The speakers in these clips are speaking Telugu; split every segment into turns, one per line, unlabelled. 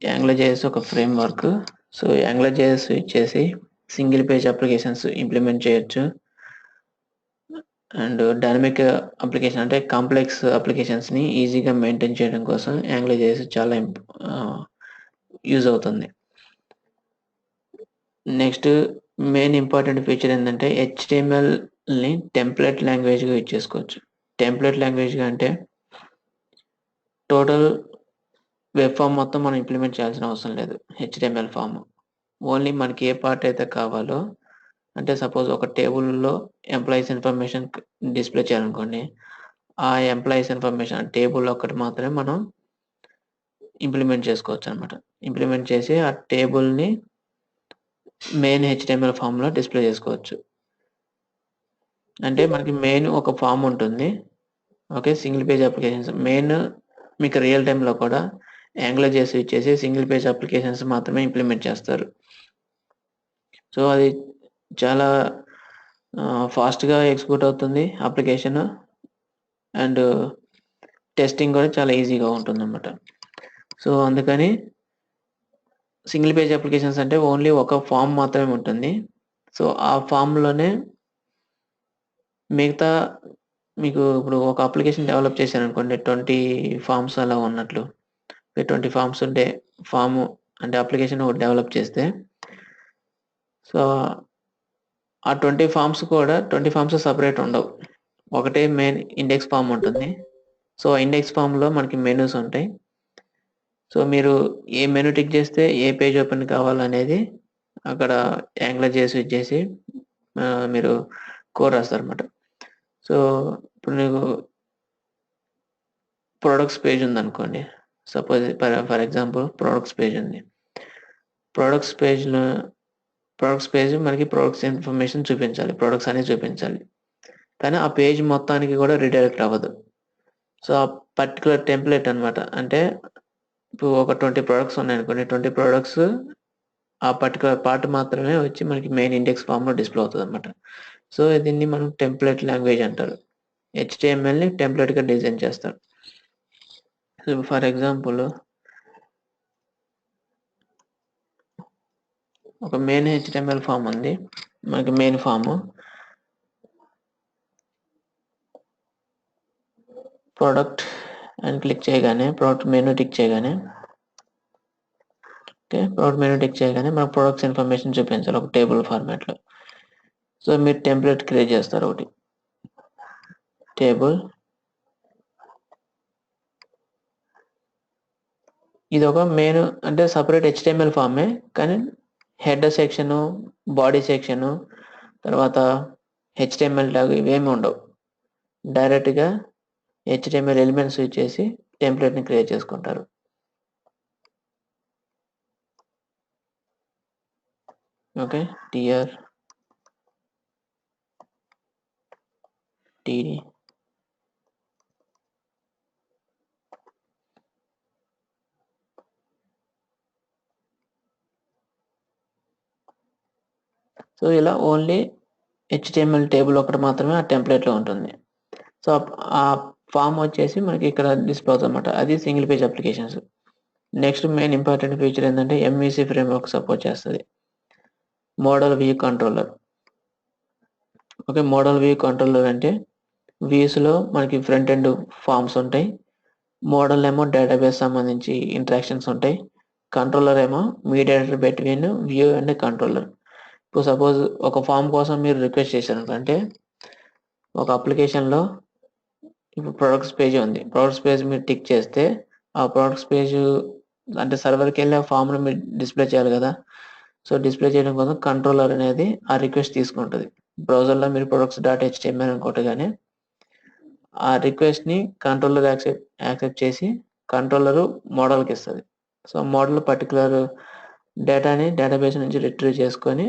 యాంగులర్.js ఒక ఫ్రేమ్వర్క్. సో యాంగులర్.js ఇచ్చేసి సింగిల్ పేజ్ అప్లికేషన్స్ ఇంప్లిమెంట్ చేయొచ్చు. అండ్ డైనమిక్ అప్లికేషన్ అంటే కాంప్లెక్స్ అప్లికేషన్స్ని ఈజీగా మెయింటైన్ చేయడం కోసం యాంగులర్.js చాలా యూజ్ అవుతుంది. నెక్స్ట్ మెయిన్ ఇంపార్టెంట్ ఫీచర్ ఏంటంటే HTMLని టెంప్లెట్ లాంగ్వేజ్గా యూజ్ చేసుకోవచ్చు. టెంప్లెట్ లాంగ్వేజ్గా అంటే టోటల్ వెబ్ ఫామ్ మొత్తం మనం ఇంప్లిమెంట్ చేయాల్సిన అవసరం లేదు. HTML ఫామ్ ఓన్లీ మనకి ఏ పార్ట్ అయితే కావాలో, అంటే సపోజ్ ఒక టేబుల్లో ఎంప్లాయీస్ ఇన్ఫర్మేషన్ డిస్ప్లే చేయాలనుకోండి, ఆ ఎంప్లాయీస్ ఇన్ఫర్మేషన్ టేబుల్ ఒక్కటి మాత్రమే మనం ఇంప్లిమెంట్ చేసుకోవచ్చు అనమాట. ఇంప్లిమెంట్ చేసి ఆ టేబుల్ని మెయిన్ HTML ఫామ్లో డిస్ప్లే చేసుకోవచ్చు. అంటే మనకి మెయిన్ ఒక ఫామ్ ఉంటుంది. Okay, single page applications main మీకు రియల్ టైంలో కూడా యాంగులర్.js ఇచ్చేసి సింగిల్ పేజ్ అప్లికేషన్స్ మాత్రమే ఇంప్లిమెంట్ చేస్తారు. సో అది చాలా ఫాస్ట్గా ఎగ్జిక్యూట్ అవుతుంది అప్లికేషన్, అండ్ టెస్టింగ్ కూడా చాలా ఈజీగా ఉంటుంది అన్నమాట. సో అందుకని సింగిల్ పేజ్ అప్లికేషన్స్ అంటే ఓన్లీ ఒక ఫామ్ మాత్రమే ఉంటుంది. సో ఆ ఫామ్లోనే మిగతా మీకు ఇప్పుడు ఒక అప్లికేషన్ డెవలప్ చేశారనుకోండి, 20 ఫామ్స్ అలా ఉన్నట్లు, 20 ఫామ్స్ ఉంటే ఫామ్ అంటే అప్లికేషన్ ఒకటి డెవలప్ చేస్తే, సో ఆ 20 ఫామ్స్ కూడా 20 ఫామ్స్ సపరేట్ ఉండవు. ఒకటే మెయిన్ ఇండెక్స్ ఫామ్ ఉంటుంది. సో ఇండెక్స్ ఫామ్లో మనకి మెనూస్ ఉంటాయి. సో మీరు ఏ మెనూ టిక్ చేస్తే ఏ పేజ్ ఓపెన్ కావాలనేది అక్కడ యాంగులర్.js యూజ్ చేసి మీరు కోడ్ రాస్తారన్నమాట. సో ఇప్పుడు మీకు ప్రొడక్ట్స్ పేజ్ ఉందనుకోండి, suppose for example products page ఉంది. ప్రొడక్ట్స్ పేజ్ మనకి ప్రొడక్ట్స్ ఇన్ఫర్మేషన్ చూపించాలి, ప్రొడక్ట్స్ అనేది చూపించాలి. కానీ ఆ పేజ్ మొత్తానికి కూడా రీడైరెక్ట్ అవ్వదు. సో ఆ పర్టికులర్ టెంప్లెట్ అనమాట. అంటే ఇప్పుడు ఒక 20 ప్రొడక్ట్స్ ఉన్నాయనుకోండి, 20 ప్రొడక్ట్స్ ఆ పర్టికులర్ పార్ట్ మాత్రమే వచ్చి మనకి మెయిన్ ఇండెక్స్ ఫామ్లో డిస్ప్లే అవుతుంది అనమాట. సో దీన్ని మనం టెంప్లెట్ లాంగ్వేజ్ అంటారు. HTMLని టెంప్లెట్గా డిజైన్ చేస్తారు. సో ఫర్ ఎగ్జాంపుల్ ఒక మెయిన్ HTML ఫామ్ ఉంది. మనకి మెయిన్ ఫామ్ ప్రోడక్ట్ అని క్లిక్ చేయగానే ప్రోడక్ట్ మెనూ టిక్ చేయగానే ప్రోడక్ట్ మెనూ టిక్ చేయగానే మన ప్రొడక్ట్స్ ఇన్ఫర్మేషన్ చూపించాలి ఒక టేబుల్ ఫార్మాట్లో. సో మీరు టెంప్లెట్ క్రియేట్ చేస్తారు ఒకటి, టేబుల్. ఇది ఒక మెయిన్ అంటే సపరేట్ HTML ఫామే, కానీ హెడర్ సెక్షను, బాడీ సెక్షను, తర్వాత HTML ట్యాగ్ ఇవేమి ఉండవు. డైరెక్ట్గా HTML ఎలిమెంట్స్ యూజ్ చేసి టెంప్లెట్ని క్రియేట్ చేసుకుంటారు. ఓకే, టిఆర్ టీడీ సో ఇలా ఓన్లీ HTML టేబుల్ ఒకటి మాత్రమే ఆ టెంప్లెట్లో ఉంటుంది. సో ఆ ఫామ్ వచ్చేసి మనకి ఇక్కడ డిస్ప్లే అవుతుంది అనమాట. అది single page applications. Next main important feature ఏంటంటే MVC ఫ్రేమ్వర్క్ సపోర్ట్ చేస్తుంది. Model view controller. Okay, model view controller అంటే వ్యూస్లో మనకి ఫ్రంట్ ఎండ్ ఫామ్స్ ఉంటాయి, మోడల్ ఏమో డేటాబేస్ సంబంధించి ఇంటరాక్షన్స్ ఉంటాయి, కంట్రోలర్ ఏమో mediator between view and controller. ఇప్పుడు సపోజ్ ఒక ఫామ్ కోసం మీరు రిక్వెస్ట్ చేశారు అంటే, ఒక అప్లికేషన్లో ఇప్పుడు ప్రొడక్ట్స్ పేజ్ ఉంది, ప్రొడక్ట్స్ పేజ్ మీరు టిక్ చేస్తే ఆ ప్రొడక్ట్స్ పేజ్ అంటే సర్వర్కి వెళ్ళి ఆ ఫామ్ను మీరు డిస్ప్లే చేయాలి కదా. సో డిస్ప్లే చేయడం కోసం కంట్రోలర్ అనేది ఆ రిక్వెస్ట్ తీసుకుంటుంది. బ్రౌజర్లో మీరు products.html అని కొట్టగానే ఆ రిక్వెస్ట్ని కంట్రోలర్ యాక్సెప్ట్ చేసి కంట్రోలర్ మోడల్కి ఇస్తుంది. సో మోడల్ పర్టికులర్ డేటాని డేటాబేస్ నుంచి రిట్రీవ్ చేసుకొని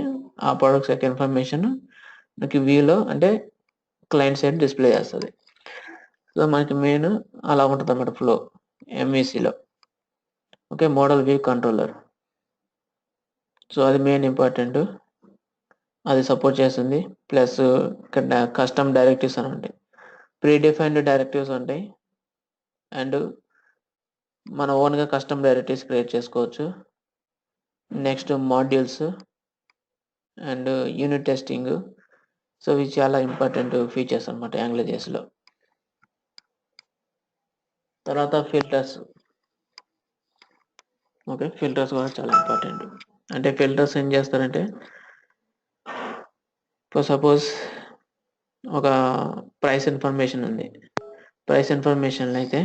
ఆ ప్రొడక్ట్స్ యొక్క ఇన్ఫర్మేషన్ మనకి వ్యూలో అంటే క్లయింట్ సైడ్ డిస్ప్లే చేస్తుంది. సో మనకి మెయిన్ అలా ఉంటుంది అన్నమాట ఫ్లో MVCలో. Okay, model view controller. So అది మెయిన్ ఇంపార్టెంట్, అది సపోర్ట్ చేస్తుంది. ప్లస్ ఇక్కడ కస్టమ్ డైరెక్టివ్స్ అని ఉంటాయి, ప్రీ డిఫైన్డ్ డైరెక్టివ్స్ ఉంటాయి, అండ్ మన ఓన్గా కస్టమ్ డైరెక్టరీస్ క్రియేట్ చేసుకోవచ్చు. Next modules and unit testing. So ఇవి చాలా ఇంపార్టెంట్ ఫీచర్స్ అనమాట యాంగ్లోజేస్లో. తర్వాత ఫిల్టర్స్. ఓకే, ఫిల్టర్స్ కూడా చాలా ఇంపార్టెంట్. అంటే ఫిల్టర్స్ ఏం చేస్తారంటే, ఫర్ సపోజ్ ఒక ప్రైస్ ఇన్ఫర్మేషన్ ఉంది. ప్రైస్ ఇన్ఫర్మేషన్ అయితే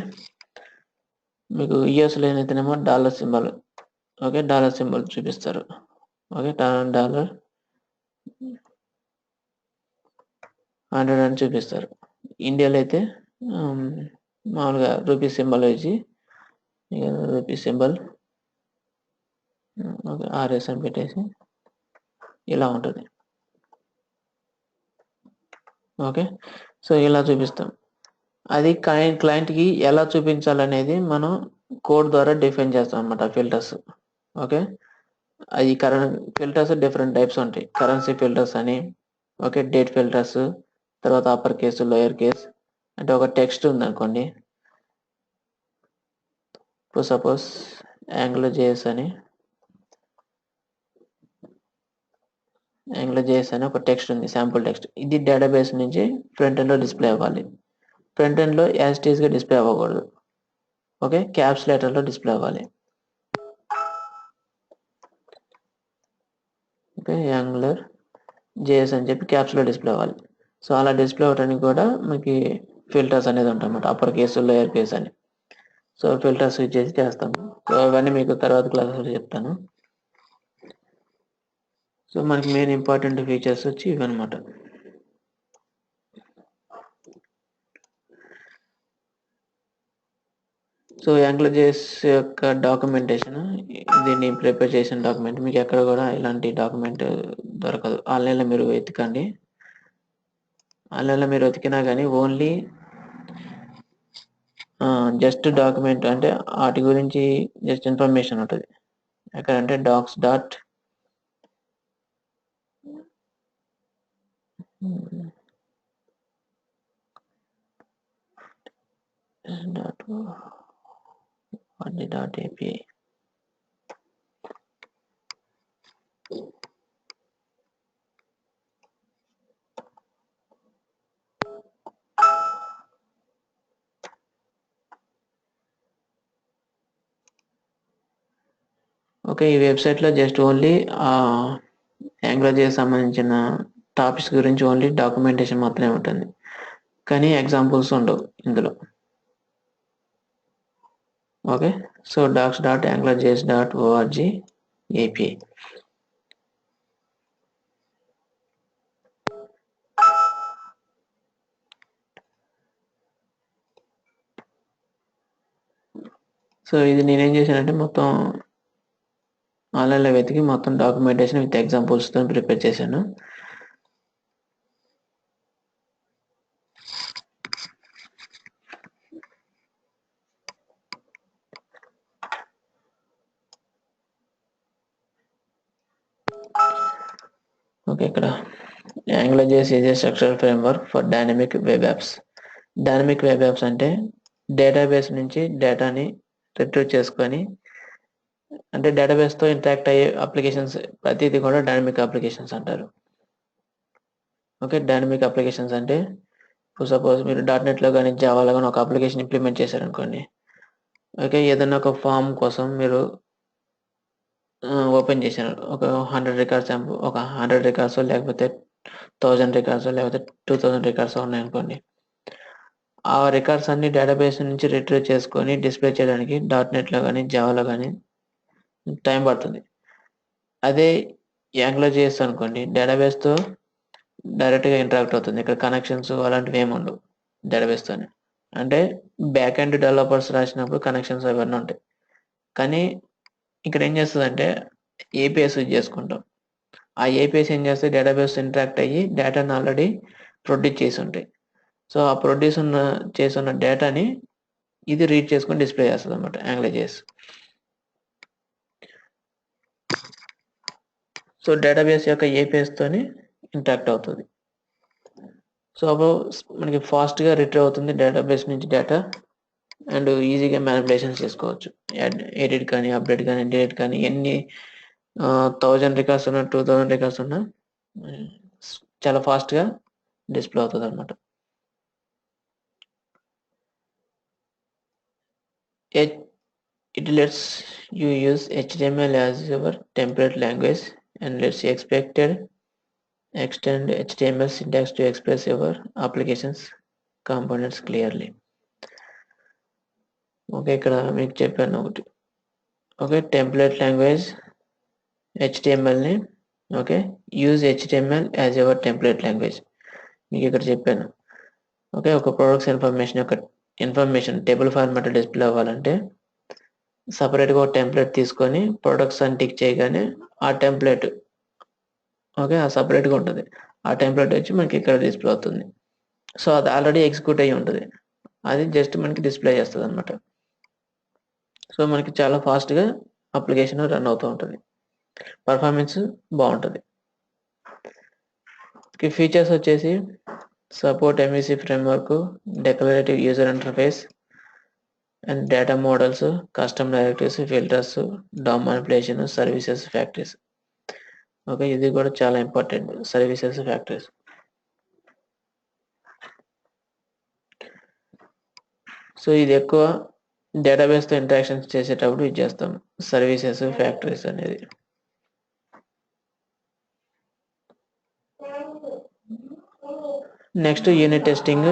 మీకు యూఎస్లో అయితేనేమో dollar symbol, okay, dollar symbol చూపిస్తారు. ఓకే, డాలర్ 100 అని చూపిస్తారు. ఇండియాలో అయితే మామూలుగా రూపీ సింబల్ వేసి, రూపీ సింబల్ ఓకే ఆర్ఎస్ అని పెట్టేసి ఇలా ఉంటుంది. ఓకే, సో ఇలా చూపిస్తాం. అది క్లయింట్కి ఎలా చూపించాలనేది మనం కోడ్ ద్వారా డిఫైన్ చేస్తాం అన్నమాట ఫిల్టర్స్. ఓకే, అది ఫిల్టర్స్ డిఫరెంట్ టైప్స్ ఉంటాయి. కరెన్సీ ఫిల్టర్స్ అని, ఓకే, డేట్ ఫిల్టర్స్, తర్వాత అప్పర్ కేసు, లోయర్ కేస్. అంటే ఒక టెక్స్ట్ ఉంది అనుకోండి, సపోజ్ యాంగ్లోజేఎస్ అని ఒక టెక్స్ట్ ఉంది, శాంపుల్ టెక్స్ట్. ఇది డేటాబేస్ నుంచి ఫ్రంట్ ఎండ్ లో డిస్ప్లే అవ్వాలి. ఫ్రంట్ ఎండ్ లో యాజ్ ఇట్ ఈస్ గా డిస్ప్లే అవ్వకూడదు. ఓకే, క్యాప్స్ లెటర్ లో డిస్ప్లే అవ్వాలి. ఓకే, యాంగులర్ జేఎస్ అని చెప్పి క్యాప్స్ లో డిస్ప్లే అవ్వాలి. సో అలా డిస్ప్లే అవడానికి కూడా మనకి ఫిల్టర్స్ అనేది ఉంటాయన్నమాట, అప్పర్ కేసు, లోయర్ కేస్ అని. సో ఫిల్టర్స్ యూజ్ చేసి చేస్తాము. సో అవన్నీ మీకు తర్వాత క్లాసెస్లో చెప్తాను. సో మనకి మెయిన్ ఇంపార్టెంట్ ఫీచర్స్ వచ్చి ఇవన్నమాట. సో యాంగ్లోజేఎస్ యొక్క డాక్యుమెంటేషన్, దీన్ని ప్రిపేర్ చేసిన డాక్యుమెంట్ మీకు ఎక్కడ కూడా ఇలాంటి డాక్యుమెంట్ దొరకదు. ఆన్లైన్లో మీరు వెతకండి. ఆన్లైన్లో మీరు వెతికినా కానీ ఓన్లీ జస్ట్ డాక్యుమెంట్ అంటే వాటి గురించి జస్ట్ ఇన్ఫర్మేషన్ ఉంటుంది. ఎక్కడంటే డాక్స్ డాట్ API. ఓకే, ఈ వెబ్సైట్లో జస్ట్ ఓన్లీ యాంగ్లోజేఎస్ సంబంధించిన టాపిక్స్ గురించి ఓన్లీ డాక్యుమెంటేషన్ మాత్రమే ఉంటుంది, కానీ ఎగ్జాంపుల్స్ ఉండవు ఇందులో. Okay, so docs.angularjs.org API. So ఇది నేనేం చేశానంటే మొత్తం ఆన్లైన్లో వెతికి మొత్తం డాక్యుమెంటేషన్ విత్ ఎగ్జాంపుల్స్తో ప్రిపేర్ చేశాను. ఓకే, ఇక్కడ AngularJS is a structural framework for dynamic web apps. Dynamic web apps అంటే డేటాబేస్ నుంచి డేటాని రిట్రీవ్ చేసుకొని, అంటే డేటాబేస్తో ఇంటరాక్ట్ అయ్యే అప్లికేషన్స్ ప్రతిదీ కూడా డైనమిక్ అప్లికేషన్స్ అంటారు. ఓకే, డైనమిక్ అప్లికేషన్స్ అంటే సపోజ్ మీరు .NETలో కానీ జావాలో కానీ ఒక అప్లికేషన్ ఇంప్లిమెంట్ చేశారనుకోండి. ఓకే, ఏదైనా ఒక ఫామ్ కోసం మీరు ఓపెన్ చేశారు. ఒక 100 రికార్డ్స్ ఒక 100 రికార్డ్స్ లేకపోతే 1000 రికార్డ్స్ లేకపోతే 2000 రికార్డ్స్ ఉన్నాయనుకోండి. ఆ రికార్డ్స్ అన్ని డేటాబేస్ నుంచి రిట్రీవ్ చేసుకొని డిస్ప్లే చేయడానికి .NETలో కానీ జావాలో కానీ టైం పడుతుంది. అదే యాంగ్లోజేఎస్ అనుకోండి, డేటాబేస్తో డైరెక్ట్గా ఇంటరాక్ట్ అవుతుంది. ఇక్కడ కనెక్షన్స్ అలాంటివి ఏమి ఉండవు డేటాబేస్తోనే. అంటే బ్యాక్ ఎండ్ డెవలపర్స్ రాసినప్పుడు కనెక్షన్స్ అవన్నీ ఉంటాయి, కానీ ఇక్కడ ఏం చేస్తుందంటే ఏపీఎస్ యూజ్ చేసుకుంటాం. ఆ ఏపీఎస్ ఏం చేస్తే డేటాబేస్ ఇంటరాక్ట్ అయ్యి డేటాను ఆల్రెడీ ప్రొడ్యూస్ చేసి ఉంటాయి. సో ఆ ప్రొడ్యూస్ చేసిన డేటాని ఇది రీడ్ చేసుకొని డిస్ప్లే చేస్తుంది అనమాట యాంగ్లోజేఎస్. సో డేటాబేస్ యొక్క ఏపీఎస్ తోని ఇంటరాక్ట్ అవుతుంది. సో అప్పుడు మనకి ఫాస్ట్గా రిట్రీవ్ అవుతుంది డేటాబేస్ నుంచి డేటా. అండ్ ఈజీగా మ్యానిపులేషన్స్ చేసుకోవచ్చు. ఎడిట్ కానీ, అప్డేట్ కానీ, డిలీట్ కానీ ఎన్ని 1000 రికార్డ్స్ ఉన్నా, 2000 రికార్డ్స్ ఉన్నా చాలా ఫాస్ట్గా డిస్ప్లే అవుతుంది అనమాట. It lets you use HTML as your template language, and lets you extend HTML syntax to express your applications components clearly. Okay, ఇక్కడ మీకు చెప్పాను ఒకటి. ఓకే, టెంప్లెట్ లాంగ్వేజ్ HTMLని okay use HTML as your template language మీకు ఇక్కడ చెప్పాను. ఓకే, ఒక products information table format display అవ్వాలంటే సపరేట్గా ఒక టెంప్లెట్ తీసుకొని ప్రొడక్ట్స్ అని టిక్ చేయగానే ఆ టెంప్లెట్ ఓకే సపరేట్గా ఉంటుంది. ఆ టెంప్లెట్ వచ్చి మనకి ఇక్కడ డిస్ప్లే అవుతుంది. సో అది ఆల్రెడీ ఎగ్జిక్యూట్ అయ్యి ఉంటుంది, అది జస్ట్ మనకి డిస్ప్లే చేస్తుంది అనమాట. సో మనకి చాలా ఫాస్ట్గా అప్లికేషన్ రన్ అవుతూ ఉంటుంది, పర్ఫార్మెన్స్ బాగుంటుంది. ఫీచర్స్ వచ్చేసి support MVC framework, declarative user interface and data models, custom directories, filters, DOM manipulation, services factories. Okay, ఇది కూడా చాలా ఇంపార్టెంట్, సర్వీసెస్ ఫ్యాక్టరీస్. సో ఇది ఎక్కువ డేటాబేస్తో ఇంటరాక్షన్స్ చేసేటప్పుడు ఇది చేస్తాం, సర్వీసెస్ ఫ్యాక్టరీస్ అనేది. Next unit testing.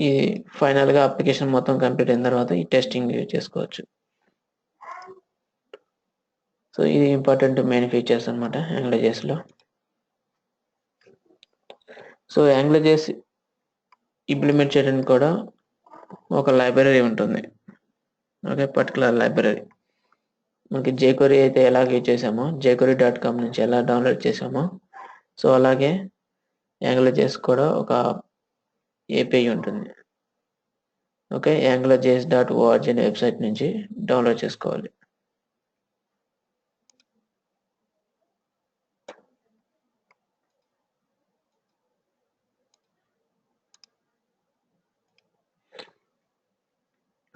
ఈ ఫైనల్గా అప్లికేషన్ మొత్తం కంప్లీట్ అయిన తర్వాత ఈ టెస్టింగ్ చేసుకోవచ్చు. సో ఇది ఇంపార్టెంట్ మెయిన్ ఫీచర్స్ అనమాట AngularJS-లో. సో AngularJS ఇంప్లిమెంట్ చేయడానికి కూడా ఒక లైబ్రరీ ఉంటుంది. ఓకే, పర్టికులర్ లైబ్రరీ మనకి jQuery అయితే ఎలాగ యూజ్ చేసామో, jQuery.com నుంచి ఎలా డౌన్లోడ్ చేసామో, సో అలాగే AngularJS కూడా ఒక API ఉంటుంది. ఓకే, angularjs.org అనే వెబ్సైట్ నుంచి డౌన్లోడ్ చేసుకోవాలి.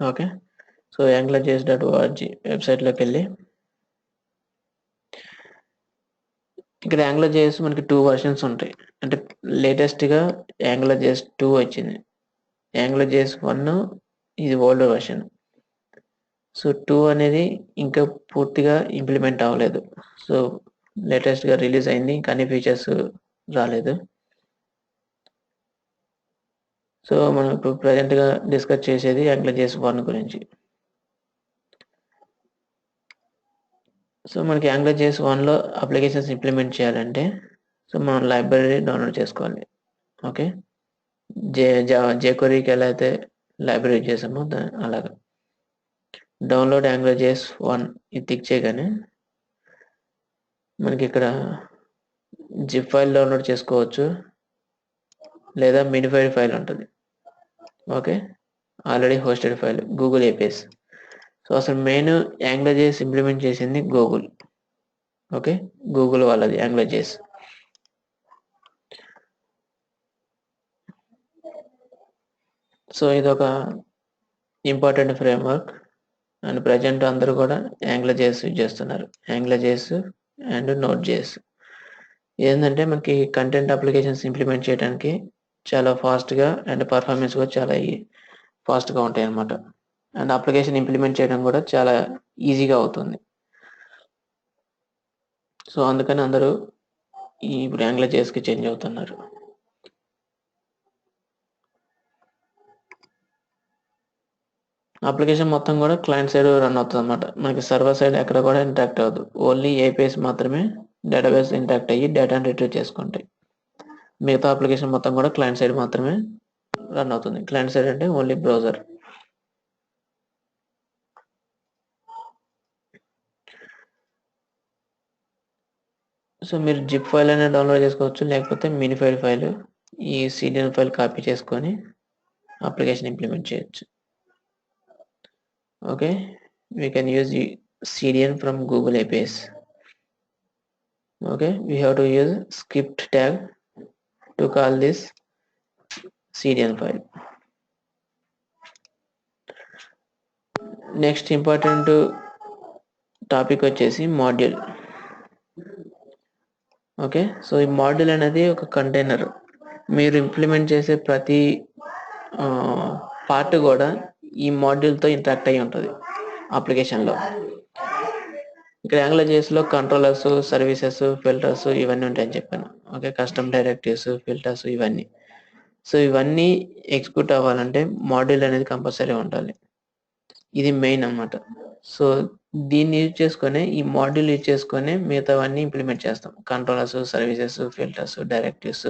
ఓకే, సో angularjs.org వెబ్సైట్లోకి వెళ్ళి ఇక్కడ AngularJS మనకి 2 వర్షన్స్ ఉంటాయి. అంటే లేటెస్ట్గా AngularJS 2 వచ్చింది, AngularJS 1 ఇది ఓల్డ్ వర్షన్. సో 2 అనేది ఇంకా పూర్తిగా ఇంప్లిమెంట్ అవ్వలేదు. సో లేటెస్ట్గా రిలీజ్ అయింది, ఇంకా అన్ని ఫీచర్స్ రాలేదు. సో మనం ఇప్పుడు ప్రజెంట్గా డిస్కస్ చేసేది AngularJS 1 గురించి. సో మనకి AngularJS 1లో అప్లికేషన్స్ ఇంప్లిమెంట్ చేయాలంటే సో మనం లైబ్రరీ డౌన్లోడ్ చేసుకోవాలి. ఓకే, jQueryకి ఎలా అయితే లైబ్రరీ చేసామో అలాగా డౌన్లోడ్ AngularJS 1 ఇది టిక్ చేయగానే మనకి ఇక్కడ జిప్ ఫైల్ డౌన్లోడ్ చేసుకోవచ్చు, లేదా మినిఫైడ్ ఫైల్ ఉంటుంది. Okay, already hosted file Google APIs. So అసలు మెయిన్ AngularJS ఇంప్లిమెంట్ చేసింది గూగుల్. ఓకే, గూగుల్ వాళ్ళది AngularJS. సో ఇదొక ఇంపార్టెంట్ ఫ్రేమ్వర్క్ అండ్ ప్రజెంట్ అందరూ కూడా AngularJS యూజ్ చేస్తున్నారు, AngularJS అండ్ Node.js. ఏంటంటే మనకి కంటెంట్ అప్లికేషన్స్ ఇంప్లిమెంట్ చేయడానికి చాలా ఫాస్ట్గా అండ్ పర్ఫార్మెన్స్ కూడా చాలా ఫాస్ట్గా ఉంటాయి అన్నమాట. అండ్ అప్లికేషన్ ఇంప్లిమెంట్ చేయడం కూడా చాలా ఈజీగా అవుతుంది. సో అందుకని అందరూ ఇప్పుడు AngularJSకి చేంజ్ అవుతున్నారు. అప్లికేషన్ మొత్తం కూడా క్లయింట్ సైడ్ రన్ అవుతుంది అనమాట. మనకి సర్వర్ సైడ్ ఎక్కడ కూడా ఇంటరాక్ట్ అవ్వదు, ఓన్లీ APIs మాత్రమే డేటాబేస్ ఇంటరాక్ట్ అయ్యి డేటాను రిట్రీవ్ చేసుకుంటాయి. మిగతా అప్లికేషన్ మొత్తం కూడా క్లయింట్ సైడ్ మాత్రమే రన్ అవుతుంది. క్లయింట్ సైడ్ అంటే ఓన్లీ బ్రౌజర్. సో మీరు జిప్ ఫైల్ అయినా డౌన్లోడ్ చేసుకోవచ్చు, లేకపోతే మినిఫైడ్ ఫైల్ ఈ CDN ఫైల్ కాపీ చేసుకొని అప్లికేషన్ ఇంప్లిమెంట్ చేయొచ్చు. Okay, we can use CDN from Google APIs. Okay, we have to use script tag to call this CDN file. Next important topic వచ్చేసి మాడ్యూల్. ఓకే, సో ఈ మాడ్యూల్ అనేది ఒక కంటైనర్. మీరు ఇంప్లిమెంట్ చేసే ప్రతి పార్ట్ కూడా ఈ మాడ్యూల్తో ఇంటరాక్ట్ అయి ఉంటుంది అప్లికేషన్లో. ఇక్కడ AngularJS కంట్రోలర్స్, సర్వీసెస్, ఫిల్టర్స్ ఇవన్నీ ఉంటాయని చెప్పాను. ఓకే, కస్టమ్ డైరెక్టివ్స్, ఫిల్టర్స్ ఇవన్నీ. సో ఇవన్నీ ఎగ్జిక్యూట్ అవ్వాలంటే మాడ్యూల్ అనేది కంపల్సరీ ఉండాలి. ఇది మెయిన్ అన్నమాట. సో దీన్ని యూజ్ చేసుకొని, ఈ మాడ్యూల్ యూజ్ చేసుకొని మిగతావన్నీ ఇంప్లిమెంట్ చేస్తాం. Controllers, services, filters, directives,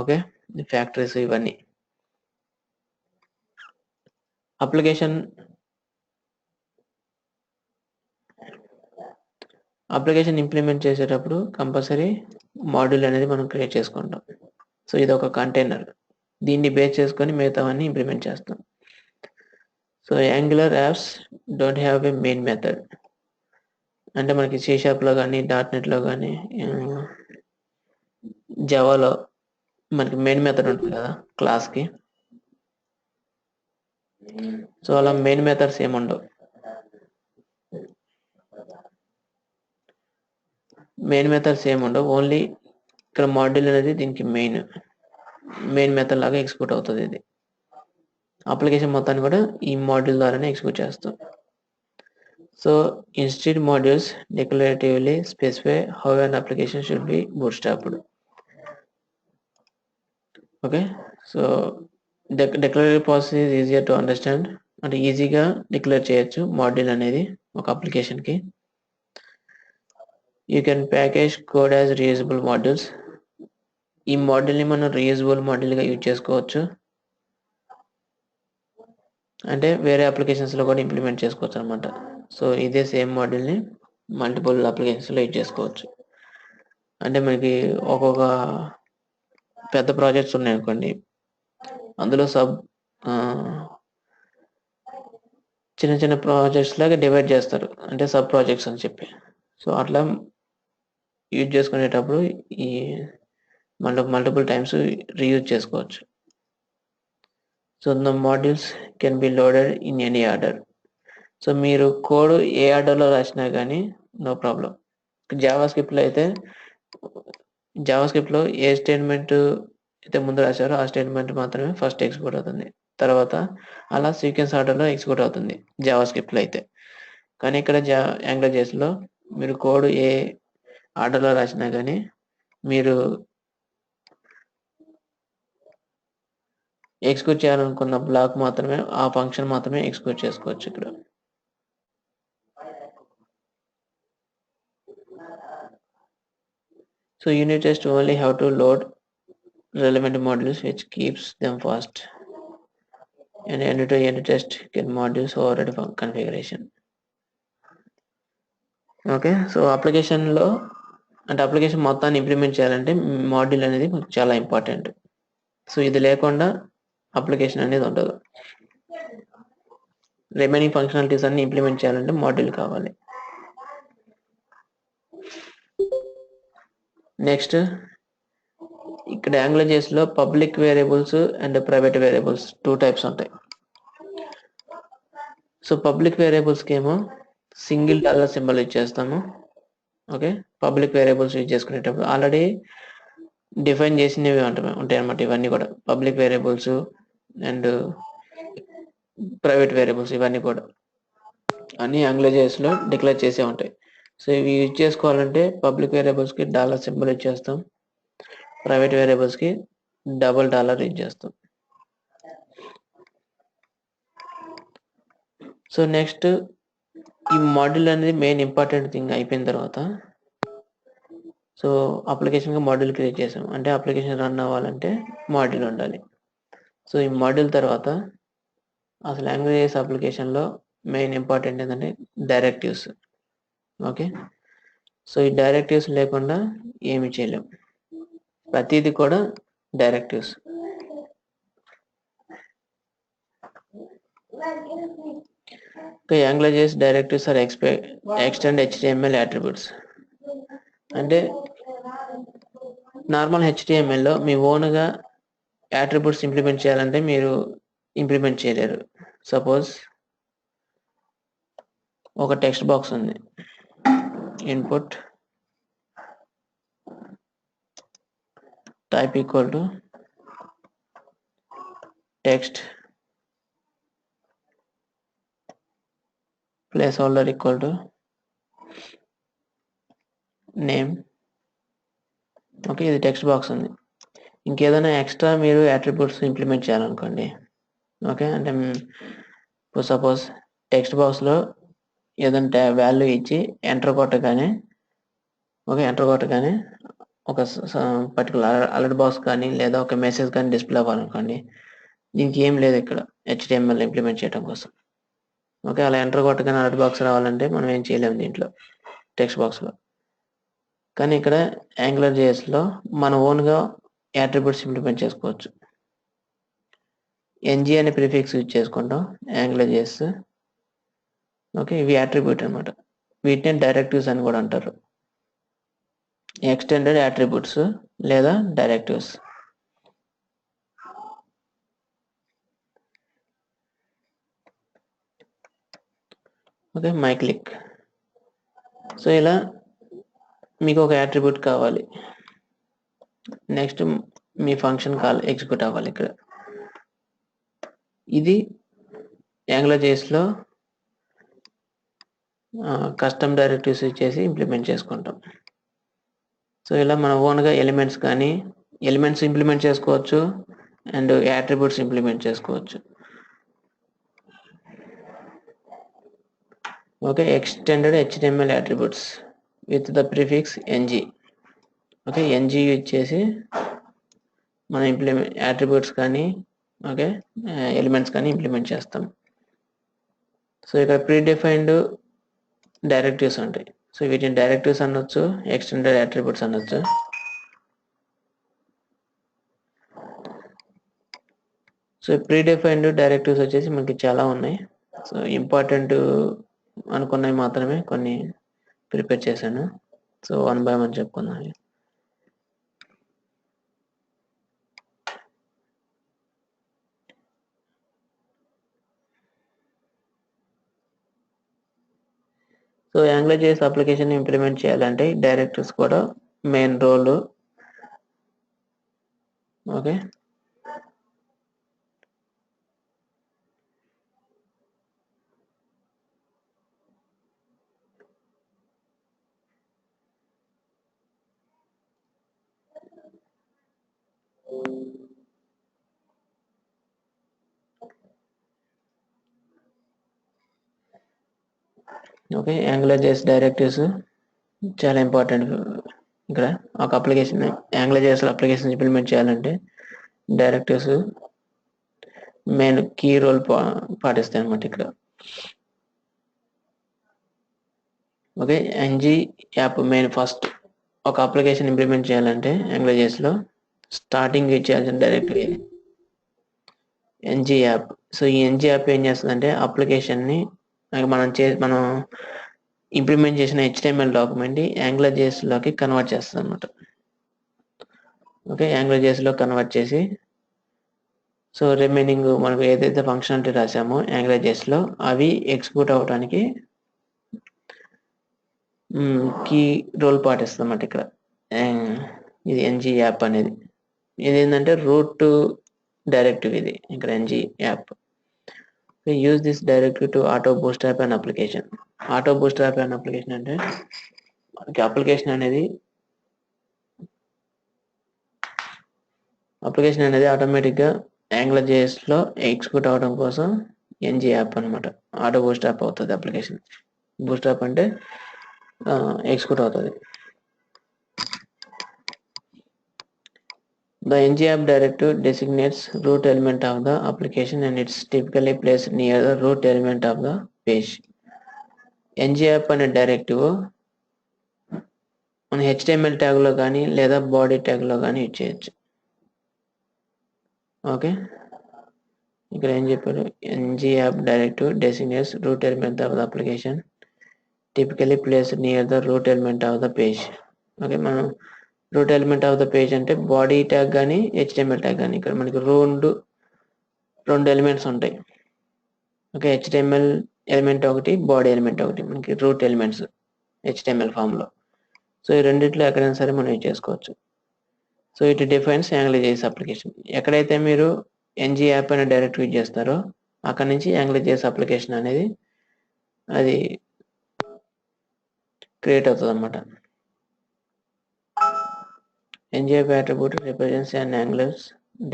okay, factories ఇవన్నీ. అప్లికేషన్ ఇంప్లిమెంట్ చేసేటప్పుడు కంపల్సరీ మాడ్యూల్ అనేది మనం క్రియేట్ చేసుకుంటాం. సో ఇది ఒక కంటైనర్. దీన్ని బేస్ చేసుకొని మిగతావన్నీ ఇంప్లిమెంట్ చేస్తాం. So Angular apps don't have a main method. అంటే మనకి C# కానీ .NET కానీ జావాలో మనకి మెయిన్ మెథడ్ ఉంటుంది కదా క్లాస్కి. సో అలా మెయిన్ మెథడ్స్ ఏముండవు. ఓన్లీ ఇక్కడ మాడ్యూల్ అనేది దీనికి మెయిన్ మెథడ్ లాగా ఎగ్జిక్యూట్ అవుతుంది. ఇది అప్లికేషన్ మొత్తాన్ని కూడా ఈ మాడ్యూల్ ద్వారానే ఎగ్జిక్యూట్ చేస్తాం. So instead modules declaratively specify how an application should be bootstrapped. Okay, so declarative process is easier to understand. అంటే ఈజీగా డిక్లేర్ చేయొచ్చు మాడ్యూల్ అనేది ఒక అప్లికేషన్కి. You can package code as reusable modules. ఈ మాడ్యూల్ని మనం రీయూజబుల్ మాడ్యూల్గా యూజ్ చేసుకోవచ్చు. అంటే వేరే అప్లికేషన్స్లో కూడా ఇంప్లిమెంట్ చేసుకోవచ్చు అనమాట. సో ఇదే సేమ్ మాడ్యూల్ని మల్టిపుల్ అప్లికేషన్స్లో యూజ్ చేసుకోవచ్చు. అంటే మనకి ఒక్కొక్క పెద్ద ప్రాజెక్ట్స్ ఉన్నాయనుకోండి, అందులో చిన్న చిన్న ప్రాజెక్ట్స్ లాగా డివైడ్ చేస్తారు, అంటే సబ్ ప్రాజెక్ట్స్ అని చెప్పి. సో అట్లా యూజ్ చేసుకునేటప్పుడు ఈ మల్టిపుల్ టైమ్స్ రీయూజ్ చేసుకోవచ్చు. So the modules can be loaded in any order. So మీరు కోడ్ ఏ ఆర్డర్లో రాసినా కానీ నో ప్రాబ్లం. జావాస్క్రిప్ట్లో ఏ స్టేట్మెంట్ అయితే ముందు రాశారో ఆ స్టేట్మెంట్ మాత్రమే ఫస్ట్ ఎగ్జిక్యూట్ అవుతుంది, తర్వాత అలా సీక్వెన్స్ ఆర్డర్లో ఎగ్జిక్యూట్ అవుతుంది జావాస్క్రిప్ట్లో అయితే. కానీ ఇక్కడ AngularJSలో మీరు కోడ్ ఏ ఆర్డర్లో రాసినా కానీ మీరు ఎగ్జిక్యూట్ చేయాలనుకున్న బ్లాక్ మాత్రమే, ఆ ఫంక్షన్ మాత్రమే ఎగ్జిక్యూట్ చేసుకోవచ్చు ఇక్కడ. So unit test only have to load relevant modules, which keeps them fast. And end-to-end test get modules already configuration. Okay, so అప్లికేషన్లో అంటే అప్లికేషన్ మొత్తాన్ని ఇంప్లిమెంట్ చేయాలంటే మాడ్యూల్ అనేది చాలా ఇంపార్టెంట్. సో ఇది లేకుండా అప్లికేషన్ అనేది ఉండదు. రిమైనింగ్ ఫంక్షనాలిటీస్ అన్ని ఇంప్లిమెంట్ చేయాలంటే మాడ్యూల్ కావాలి. నెక్స్ట్ ఇక్కడ AngularJSలో public variables and private variables 2 types ఉంటాయి. సో పబ్లిక్ వేరియబుల్స్కి ఏమో సింగిల్ డాలర్ సింబల్ యూజ్ చేస్తాము. ఓకే, పబ్లిక్ వేరియబుల్స్ యూజ్ చేసుకునేటప్పుడు ఆల్రెడీ డిఫైన్ చేసినవి ఉంటాయి అన్నమాట. ఇవన్నీ కూడా public variables and private variables ఇవన్నీ కూడా అన్ని AngularJSలో డిక్లేర్ చేసే ఉంటాయి. సో ఇవి యూజ్ చేసుకోవాలంటే పబ్లిక్ వేరియబుల్స్కి డాలర్ సింబల్ యూజ్ చేస్తాం, ప్రైవేట్ వేరియబుల్స్కి $, యూజ్ చేస్తాం. సో నెక్స్ట్ ఈ మాడ్యూల్ అనేది మెయిన్ ఇంపార్టెంట్ థింగ్ అయిపోయిన తర్వాత, సో అప్లికేషన్గా మాడ్యూల్ క్రియేట్ చేసాం అంటే అప్లికేషన్ రన్ అవ్వాలంటే మాడ్యూల్ ఉండాలి. సో ఈ మాడ్యూల్ తర్వాత అసలు AngularJS అప్లికేషన్లో మెయిన్ ఇంపార్టెంట్ ఏంటంటే డైరెక్టివ్స్. ఓకే, సో ఈ డైరెక్టివ్స్ లేకుండా ఏమి చేయలేం, ప్రతిదీ కూడా directives. AngularJS directives are extend HTML attributes. అంటే నార్మల్ HTMLలో మీ ఓన్గా అట్రిబ్యూట్స్ ఇంప్లిమెంట్ చేయాలంటే మీరు ఇంప్లిమెంట్ చేయలేరు. సపోజ్ ఒక టెక్స్ట్ బాక్స్ ఉంది. Input type equal to text place holder equal to name. Okay, ఇది టెక్స్ట్ బాక్స్ ఉంది. ఇంకేదైనా ఎక్స్ట్రా మీరు అట్రిబ్యూట్స్ ఇంప్లిమెంట్ చేయాలనుకోండి. ఓకే, అంటే ఇప్పుడు సపోజ్ టెక్స్ట్ బాక్స్లో ఏదంటే వాల్యూ ఇచ్చి ఎంటర్ కొట్టగానే ఒక పర్టికులర్ అలర్ట్ బాక్స్ కానీ లేదా ఒక మెసేజ్ కానీ డిస్ప్లే అవ్వాలనుకోండి. దీనికి ఏం లేదు ఇక్కడ HTML ఇంప్లిమెంట్ చేయడం కోసం. ఓకే, అలా ఎంటర్ కొట్టగానే అలర్ట్ బాక్స్ రావాలంటే మనం ఏం చేయలేము దీంట్లో టెక్స్ట్ బాక్స్లో. కానీ ఇక్కడ AngularJSలో మన ఓన్గా అట్రిబ్యూట్స్ ఇంప్లిమెంట్ చేసుకోవచ్చు. ng అనే ప్రిఫిక్స్ యూజ్ చేసుకుంటాం AngularJS. ఓకే, ఇవి అట్రిబ్యూట్ అనమాట. వీటిని డైరెక్టివ్స్ అని కూడా అంటారు. ఎక్స్టెండెడ్ అట్రిబ్యూట్స్ లేదా directives. Okay, my click. So ఇలా మీకు ఒక అట్రిబ్యూట్ కావాలి, నెక్స్ట్ మీ ఫంక్షన్ కాల్ ఎగ్జిక్యూట్ అవ్వాలి. ఇక్కడ ఇది AngularJSలో కస్టమ్ డైరెక్టివ్స్ ఇచ్చేసి ఇంప్లిమెంట్ చేసుకుంటాం. సో ఇలా మన ఓన్గా ఎలిమెంట్స్ ఇంప్లిమెంట్ చేసుకోవచ్చు అండ్ అట్రిబ్యూట్స్ ఇంప్లిమెంట్ చేసుకోవచ్చు. Okay, extended HTML attributes with the prefix ng. Okay, ng use చేసి మనం అట్రిబ్యూట్స్ కానీ ఓకే ఎలిమెంట్స్ కానీ ఇంప్లిమెంట్ చేస్తాం. సో ఇక్కడ ప్రీడిఫైన్డ్ డైరెక్టివ్స్ ఉంటాయి. సో వీటిని డైరెక్టివ్స్ అనొచ్చు, ఎక్స్టెండెడ్ అట్రిబ్యూట్స్ అనొచ్చు. సో ప్రీడిఫైన్డ్ డైరెక్టివ్స్ వచ్చేసి మనకి చాలా ఉన్నాయి. సో ఇంపార్టెంట్ అనుకున్నవి మాత్రమే కొన్ని ప్రిపేర్ చేశాను. సో 1 by 1 చెప్పుకుందాం. సో AngularJS అప్లికేషన్ ఇంప్లిమెంట్ చేయాలంటే డైరెక్టివ్స్ కూడా main role. Okay, okay AngularJS directives చాలా ఇంపార్టెంట్. ఇక్కడ ఒక అప్లికేషన్ AngularJS అప్లికేషన్ ఇంప్లిమెంట్ చేయాలంటే డైరెక్టివ్స్ మెయిన్ కీ రోల్ పాటిస్తాయి అన్నమాట ఇక్కడ. Okay, ng app main first ఒక అప్లికేషన్ ఇంప్లిమెంట్ చేయాలంటే AngularJSలో స్టార్టింగ్ చేయాల్సిన డైరెక్టరీ ng యాప్. సో ఈ ng యాప్ ఏం చేస్తుందంటే అప్లికేషన్ని మనం ఇంప్లిమెంట్ చేసిన HTML డాక్యుమెంట్ AngularJSలోకి కన్వర్ట్ చేస్తుంది అనమాట. ఓకే, AngularJSలో కన్వర్ట్ చేసి సో రిమైనింగ్ మనకు ఏదైతే ఫంక్షనాలిటీ రాసామో AngularJSలో అవి ఎగ్జిక్యూట్ అవ్వడానికి కీ రోల్ పాటిస్తుంది అన్నమాట. ఇక్కడ ఇది ng యాప్ అనేది ఇదేంటంటే రూట్ డైరెక్టివ్. ఇది ఇక్కడ ng app. Use this directive to auto bootstrap an application. Auto bootstrap an application అంటే మనకి అప్లికేషన్ అనేది ఆటోమేటిక్గా AngularJSలో ఎగ్జిక్యూట్ అవ్వడం కోసం ng యాప్ అనమాట ఆటో బూట్స్ట్రాప్ అవుతుంది. అప్లికేషన్ బూట్స్ట్రాప్ అంటే ఎగ్జిక్యూట్ అవుతుంది. The ng app directive designates root element of the application and it's typically placed near the root element of the page. ng app అనే డైరెక్టివ్ మన HTML ట్యాగ్లో కానీ లేదా బాడీ ట్యాగ్లో కానీ యూజ్ చేయొచ్చు. ఓకే, ఇక్కడ ఏం చెప్పారు, ng app directive designates root element of the application typically placed near the root element of the page. Okay, మనం root element of the page అంటే బాడీ ట్యాగ్ కానీ HTML ట్యాగ్ కానీ ఇక్కడ మనకి రెండు ఎలిమెంట్స్ ఉంటాయి. ఓకే, HTML ఎలిమెంట్ ఒకటి, బాడీ ఎలిమెంట్ ఒకటి, మనకి రూట్ ఎలిమెంట్స్ హెచ్టిఎంఎల్ ఫామ్లో. సో ఈ రెండిట్లో ఎక్కడైనా సరే మనం యూజ్ చేసుకోవచ్చు. So it defines AngularJS application. ఎక్కడైతే మీరు ng యాప్ అని డైరెక్ట్ యూజ్ చేస్తారో అక్కడ నుంచి యాంగ్లర్.js అప్లికేషన్ అనేది అది క్రియేట్ అవుతుంది అనమాట. ng app attribute represents an Angular's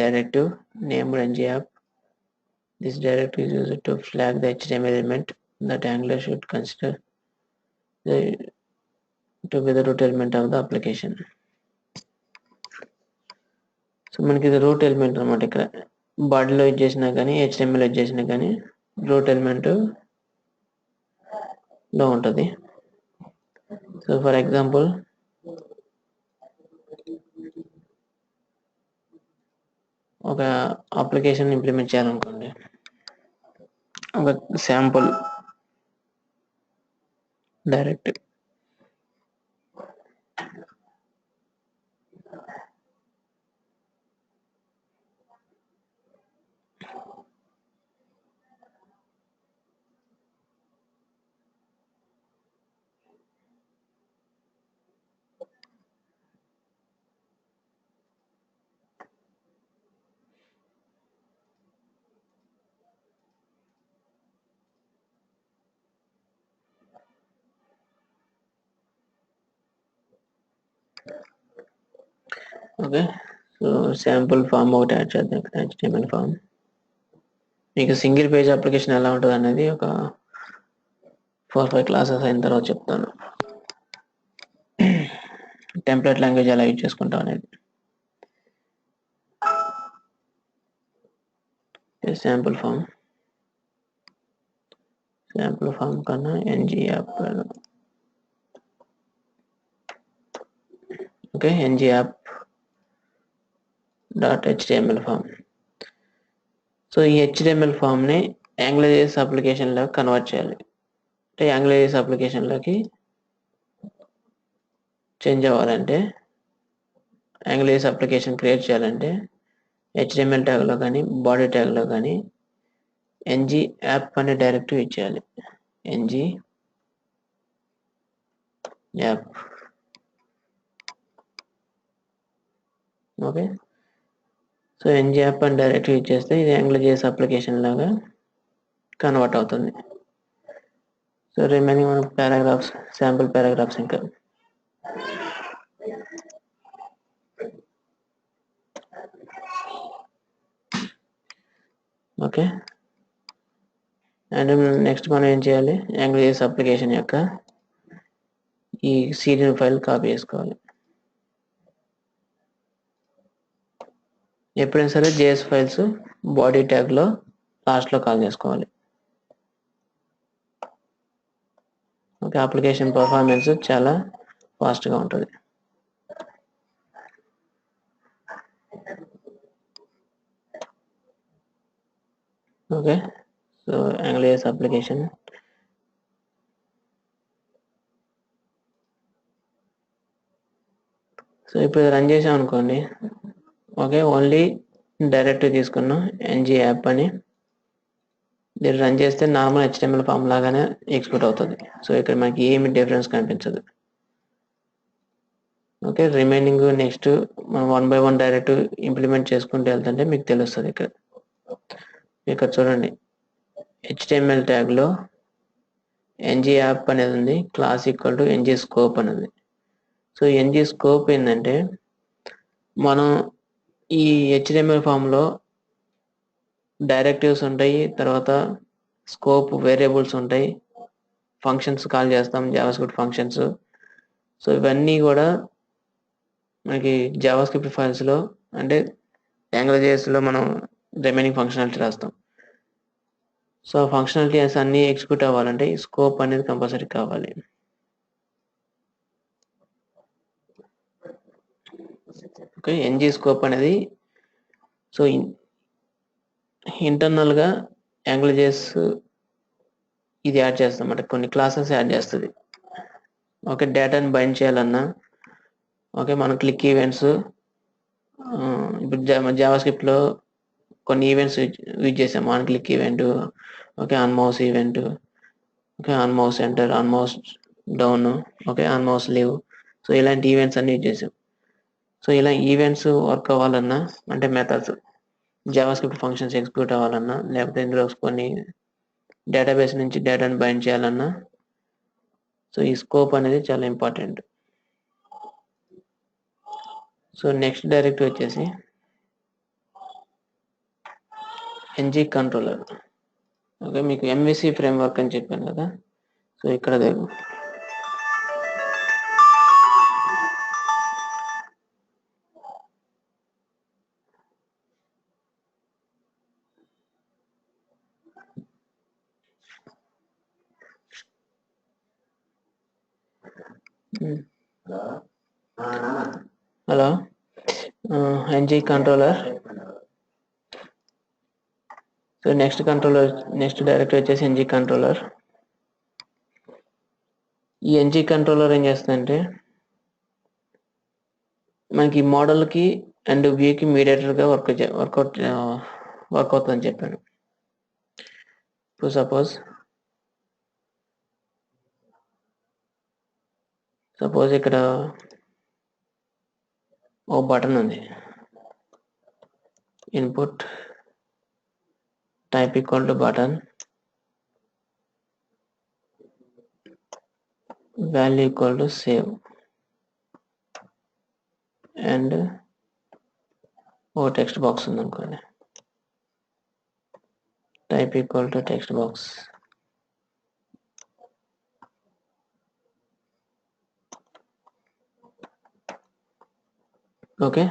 directive named ng app. This directive is used to flag the HTML element that Angular should consider to be the root element of the application. So మనకి ఇది రూట్ ఎలిమెంట్ అనమాట. ఇక్కడ బాడీలో యూజ్ చేసినా కానీ హెచ్టిఎంఎల్ యూజ్ చేసినా కానీ రూట్ ఎలిమెంట్ లో ఉంటుంది. సో ఫర్ ఎగ్జాంపుల్ ఒక అప్లికేషన్ ఇంప్లిమెంట్ చేయాలనుకోండి, ఒక sample direct okay. So sample form ఒకటి యాడ్ చేద్దాం ఇక్కడ, HTML ఫామ్. మీకు సింగిల్ పేజ్ అప్లికేషన్ ఎలా ఉంటుంది అనేది ఒక 4-5 క్లాసెస్ అయిన తర్వాత చెప్తాను. టెంప్లెట్ లాంగ్వేజ్ ఎలా యూజ్ చేసుకుంటాం అనేది. శాంపుల్ ఫామ్ కన్నా ng app, okay, ng app .html form. So ఈ HTML ఫామ్ని యాంగ్లర్.js అప్లికేషన్లోకి కన్వర్ట్ చేయాలి. అంటే యాంగ్లర్.js అప్లికేషన్లోకి చేంజ్ అవ్వాలంటే, యాంగ్లర్.js అప్లికేషన్ క్రియేట్ చేయాలంటే HTML ట్యాగ్లో కానీ బాడీ ట్యాగ్లో కానీ ng యాప్ అనే డైరెక్టివ్ ఇచ్చేయాలి. ng app. Okay. So ng app అని డైరెక్టివ్ ఇచ్చేస్తే ఇది యాంగ్లర్.js అప్లికేషన్ లాగా కన్వర్ట్ అవుతుంది. సో రిమైనింగ్ మన పారాగ్రాఫ్స్, శాంపుల్ పారాగ్రాఫ్స్ ఇంకా. ఓకే. అండ్ నెక్స్ట్ మనం ఏం చేయాలి, యాంగ్లర్.js అప్లికేషన్ యొక్క ఈ సీరియల్ ఫైల్ కాపీ చేసుకోవాలి. ఎప్పుడైనా సరే JS ఫైల్స్ బాడీ ట్యాగ్లో లాస్ట్లో కాల్ చేసుకోవాలి. ఓకే. అప్లికేషన్ పర్ఫార్మెన్స్ చాలా ఫాస్ట్గా ఉంటుంది. ఓకే. సో యాంగ్లర్.js అప్లికేషన్ సో ఇప్పుడు రన్ చేసాం అనుకోండి. ఓకే, ఓన్లీ డైరెక్టివ్ తీసుకున్నాం ng యాప్ అని, దీన్ని రన్ చేస్తే నార్మల్ HTML ఫామ్ లాగానే ఎక్స్పోర్ట్ అవుతుంది. సో ఇక్కడ మనకి ఏమి డిఫరెన్స్ కనిపించదు. ఓకే. రిమైనింగ్ నెక్స్ట్ మనం 1 by 1 డైరెక్టివ్ ఇంప్లిమెంట్ చేసుకుంటూ వెళ్తుంటే మీకు తెలుస్తుంది. ఇక్కడ చూడండి, HTML ట్యాగ్లో ng యాప్ అనేది ఉంది, class equal to ng scope అనేది. సో ng స్కోప్ ఏంటంటే, మనం ఈ HTML ఫామ్లో డైరెక్టివ్స్ ఉంటాయి, తర్వాత స్కోప్ వేరియబుల్స్ ఉంటాయి, ఫంక్షన్స్ కాల్ చేస్తాం, జావాస్క్రిప్ట్ ఫంక్షన్స్. సో ఇవన్నీ కూడా మనకి జావాస్క్రిప్ట్ ఫైల్స్లో, అంటే యాంగ్లర్.jsలో మనం రిమైనింగ్ ఫంక్షనాలిటీ రాస్తాం. సో ఫంక్షనాలిటీస్ అన్నీ ఎగ్జిక్యూట్ అవ్వాలంటే ఈ స్కోప్ అనేది కంపల్సరీ కావాలి. ఓకే. ng స్కోప్ అనేది సో ఇంటర్నల్గా యాంగ్లర్.js ఇది యాడ్ చేస్తాం అంటే కొన్ని క్లాసెస్ యాడ్ చేస్తుంది. ఓకే. డేటాని బైండ్ చేయాలన్నా, ఓకే, మనం క్లిక్ ఈవెంట్స్, ఇప్పుడు జావాస్క్రిప్ట్లో కొన్ని ఈవెంట్స్ యూజ్ చేసాం, on click event, okay, on mouse event, okay, on mouse enter, on mouse down, okay, on mouse leave. So ఇలాంటి ఈవెంట్స్ అన్ని యూజ్ చేసాం. సో ఇలా ఈవెంట్స్ వర్క్ అవ్వాలన్నా అంటే మెథడ్స్ జావాస్క్రిప్ట్ ఫంక్షన్స్ ఎగ్జిక్యూట్ అవ్వాలన్నా లేకపోతే ఇందులో కొన్ని డేటాబేస్ నుంచి డేటాను బైండ్ చేయాలన్నా సో ఈ స్కోప్ అనేది చాలా ఇంపార్టెంట్. సో నెక్స్ట్ డైరెక్టివ్ వచ్చేసి ఎన్జీ కంట్రోలర్. ఓకే, మీకు ఎంవిసి ఫ్రేమ్వర్క్ అని చెప్పాను కదా, సో ఇక్కడ hello, NG controller. So next directory వచ్చేసి ఎన్జీ కంట్రోలర్. ఈ ఎన్జీ కంట్రోలర్ ఏం చేస్తుందంటే మనకి మోడల్కి అండ్ వ్యూకి మీడియేటర్గా వర్క్ అవుతుందని చెప్పాను. ఇప్పుడు సపోజ్ ఇక్కడ ఓ బటన్ ఉంది, input type equal to button, value equal to save, and ఓ టెక్స్ట్ బాక్స్ ఉంది అనుకోండి, type equal to text box. Okay,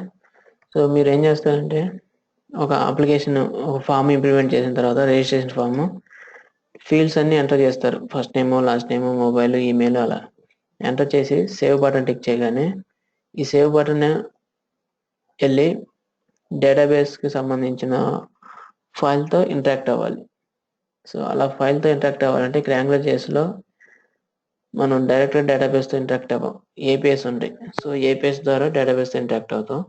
so మీరు ఏం చేస్తారంటే ఒక అప్లికేషన్ ఒక ఫామ్ ఇంప్లిమెంట్ చేసిన తర్వాత రిజిస్ట్రేషన్ ఫామ్ ఫీల్డ్స్ అన్ని ఎంటర్ చేస్తారు. First name, last name, mobile, email అలా ఎంటర్ చేసి సేవ్ బటన్ టిక్ చేయగానే ఈ సేవ్ బటన్ వెళ్ళి డేటాబేస్కి సంబంధించిన ఫైల్తో ఇంటరాక్ట్ అవ్వాలి. సో అలా ఫైల్తో ఇంటరాక్ట్ అవ్వాలంటే ఇక్కడ AngularJS-లో మనం డైరెక్ట్గా డేటాబేస్తో ఇంటరాక్ట్ అవ్వం, ఏపీఎస్ ఉంటాయి. సో ఏపీఎస్ ద్వారా డేటాబేస్తో ఇంటరాక్ట్ అవుతాం.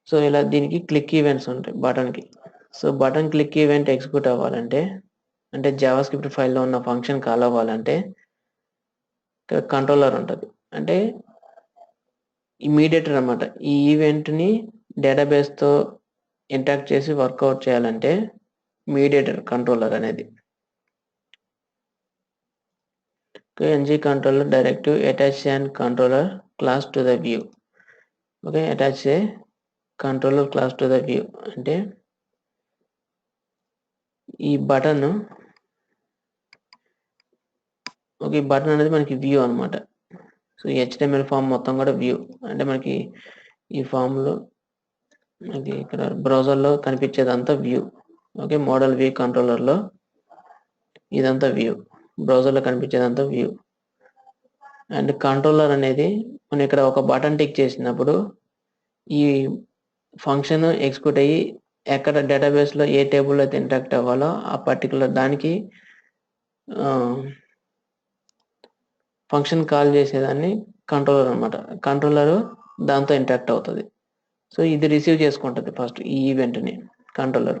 సో ఇలా దీనికి క్లిక్ ఈవెంట్స్ ఉంటాయి బటన్కి. So button click event execute అవ్వాలంటే అంటే జావాస్క్రిప్ట్ ఫైల్లో ఉన్న ఫంక్షన్ కాల్ అవ్వాలంటే ఇక్కడ కంట్రోలర్ ఉంటుంది, అంటే ఇమీడియటర్ అనమాట. ఈ ఈవెంట్ని డేటాబేస్తో ఇంటరాక్ట్ చేసి వర్కౌట్ చేయాలంటే మీడియేటర్ కంట్రోలర్ అనేది. NG controller directive attach and controller class to the view. Okay, attach a controller class to the view అంటే ఈ బటన్ ఈ బటన్ అనేది మనకి వ్యూ అనమాట. సో ఈ HTML ఫామ్ మొత్తం కూడా వ్యూ అంటే మనకి ఈ ఫామ్లో మనకి ఇక్కడ బ్రౌజర్లో కనిపించేదంతా వ్యూ. ఓకే, మోడల్ వ్యూ కంట్రోలర్లో ఇదంతా వ్యూ, బ్రౌజర్లో కనిపించేదంతా వ్యూ. అండ్ కంట్రోలర్ అనేది మనం ఇక్కడ ఒక బటన్ టిక్ చేసినప్పుడు ఈ ఫంక్షన్ ఎగ్జిక్యూట్ అయ్యి ఎక్కడ డేటాబేస్లో ఏ టేబుల్లో అయితే ఇంటరాక్ట్ అవ్వాలో ఆ పర్టికులర్ దానికి ఫంక్షన్ కాల్ చేసేదాన్ని కంట్రోలర్ అనమాట. కంట్రోలర్ దాంతో ఇంటరాక్ట్ అవుతుంది. సో ఇది రిసీవ్ చేసుకుంటుంది ఫస్ట్ ఈ ఈవెంట్ని కంట్రోలర్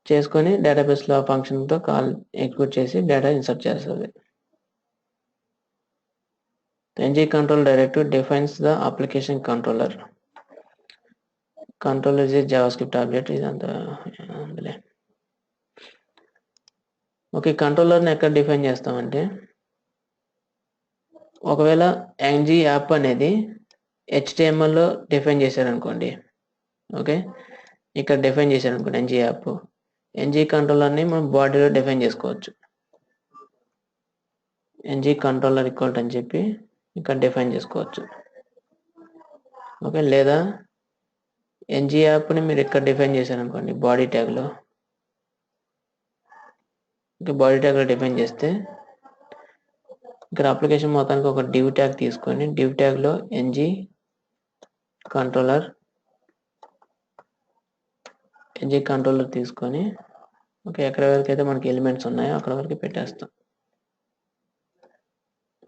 చేసుకొని డేటాబేస్లో ఫంక్షన్తో కాల్ ఎగ్జిక్యూట్ చేసి డేటా ఇన్సర్ట్ చేస్తుంది. NG control directive defines the application controller. Controller is a JavaScript object. ఇదంతా అందులే. ఓకే, కంట్రోలర్ని ఎక్కడ డిఫైన్ చేస్తామంటే ఒకవేళ ఎన్జీ యాప్ అనేది HTML-లో డిఫైన్ చేశారనుకోండి, ఓకే, ఇక్కడ డిఫైన్ చేశారనుకోండి ఎన్జీ యాప్, ఎన్జీ కంట్రోలర్ని మనం బాడీలో డిఫైన్ చేసుకోవచ్చు. ఎన్జీ కంట్రోలర్ ఈక్వల్ అని చెప్పి ఇక్కడ డిఫైన్ చేసుకోవచ్చు. ఓకే, లేదా ఎన్జీ యాప్ని మీరు ఇక్కడ డిఫైన్ చేశారనుకోండి బాడీ ట్యాగ్లో, బాడీ ట్యాగ్లో డిఫైన్ చేస్తే ఇక్కడ అప్లికేషన్ మొత్తానికి ఒక డివ్ ట్యాగ్ తీసుకొని డివ్ ట్యాగ్లో ఎన్జీ కంట్రోలర్ తీసుకొని ఓకే ఎక్కడ వరకు అయితే మనకి ఎలిమెంట్స్ ఉన్నాయో అక్కడ వరకు పెట్టేస్తాం.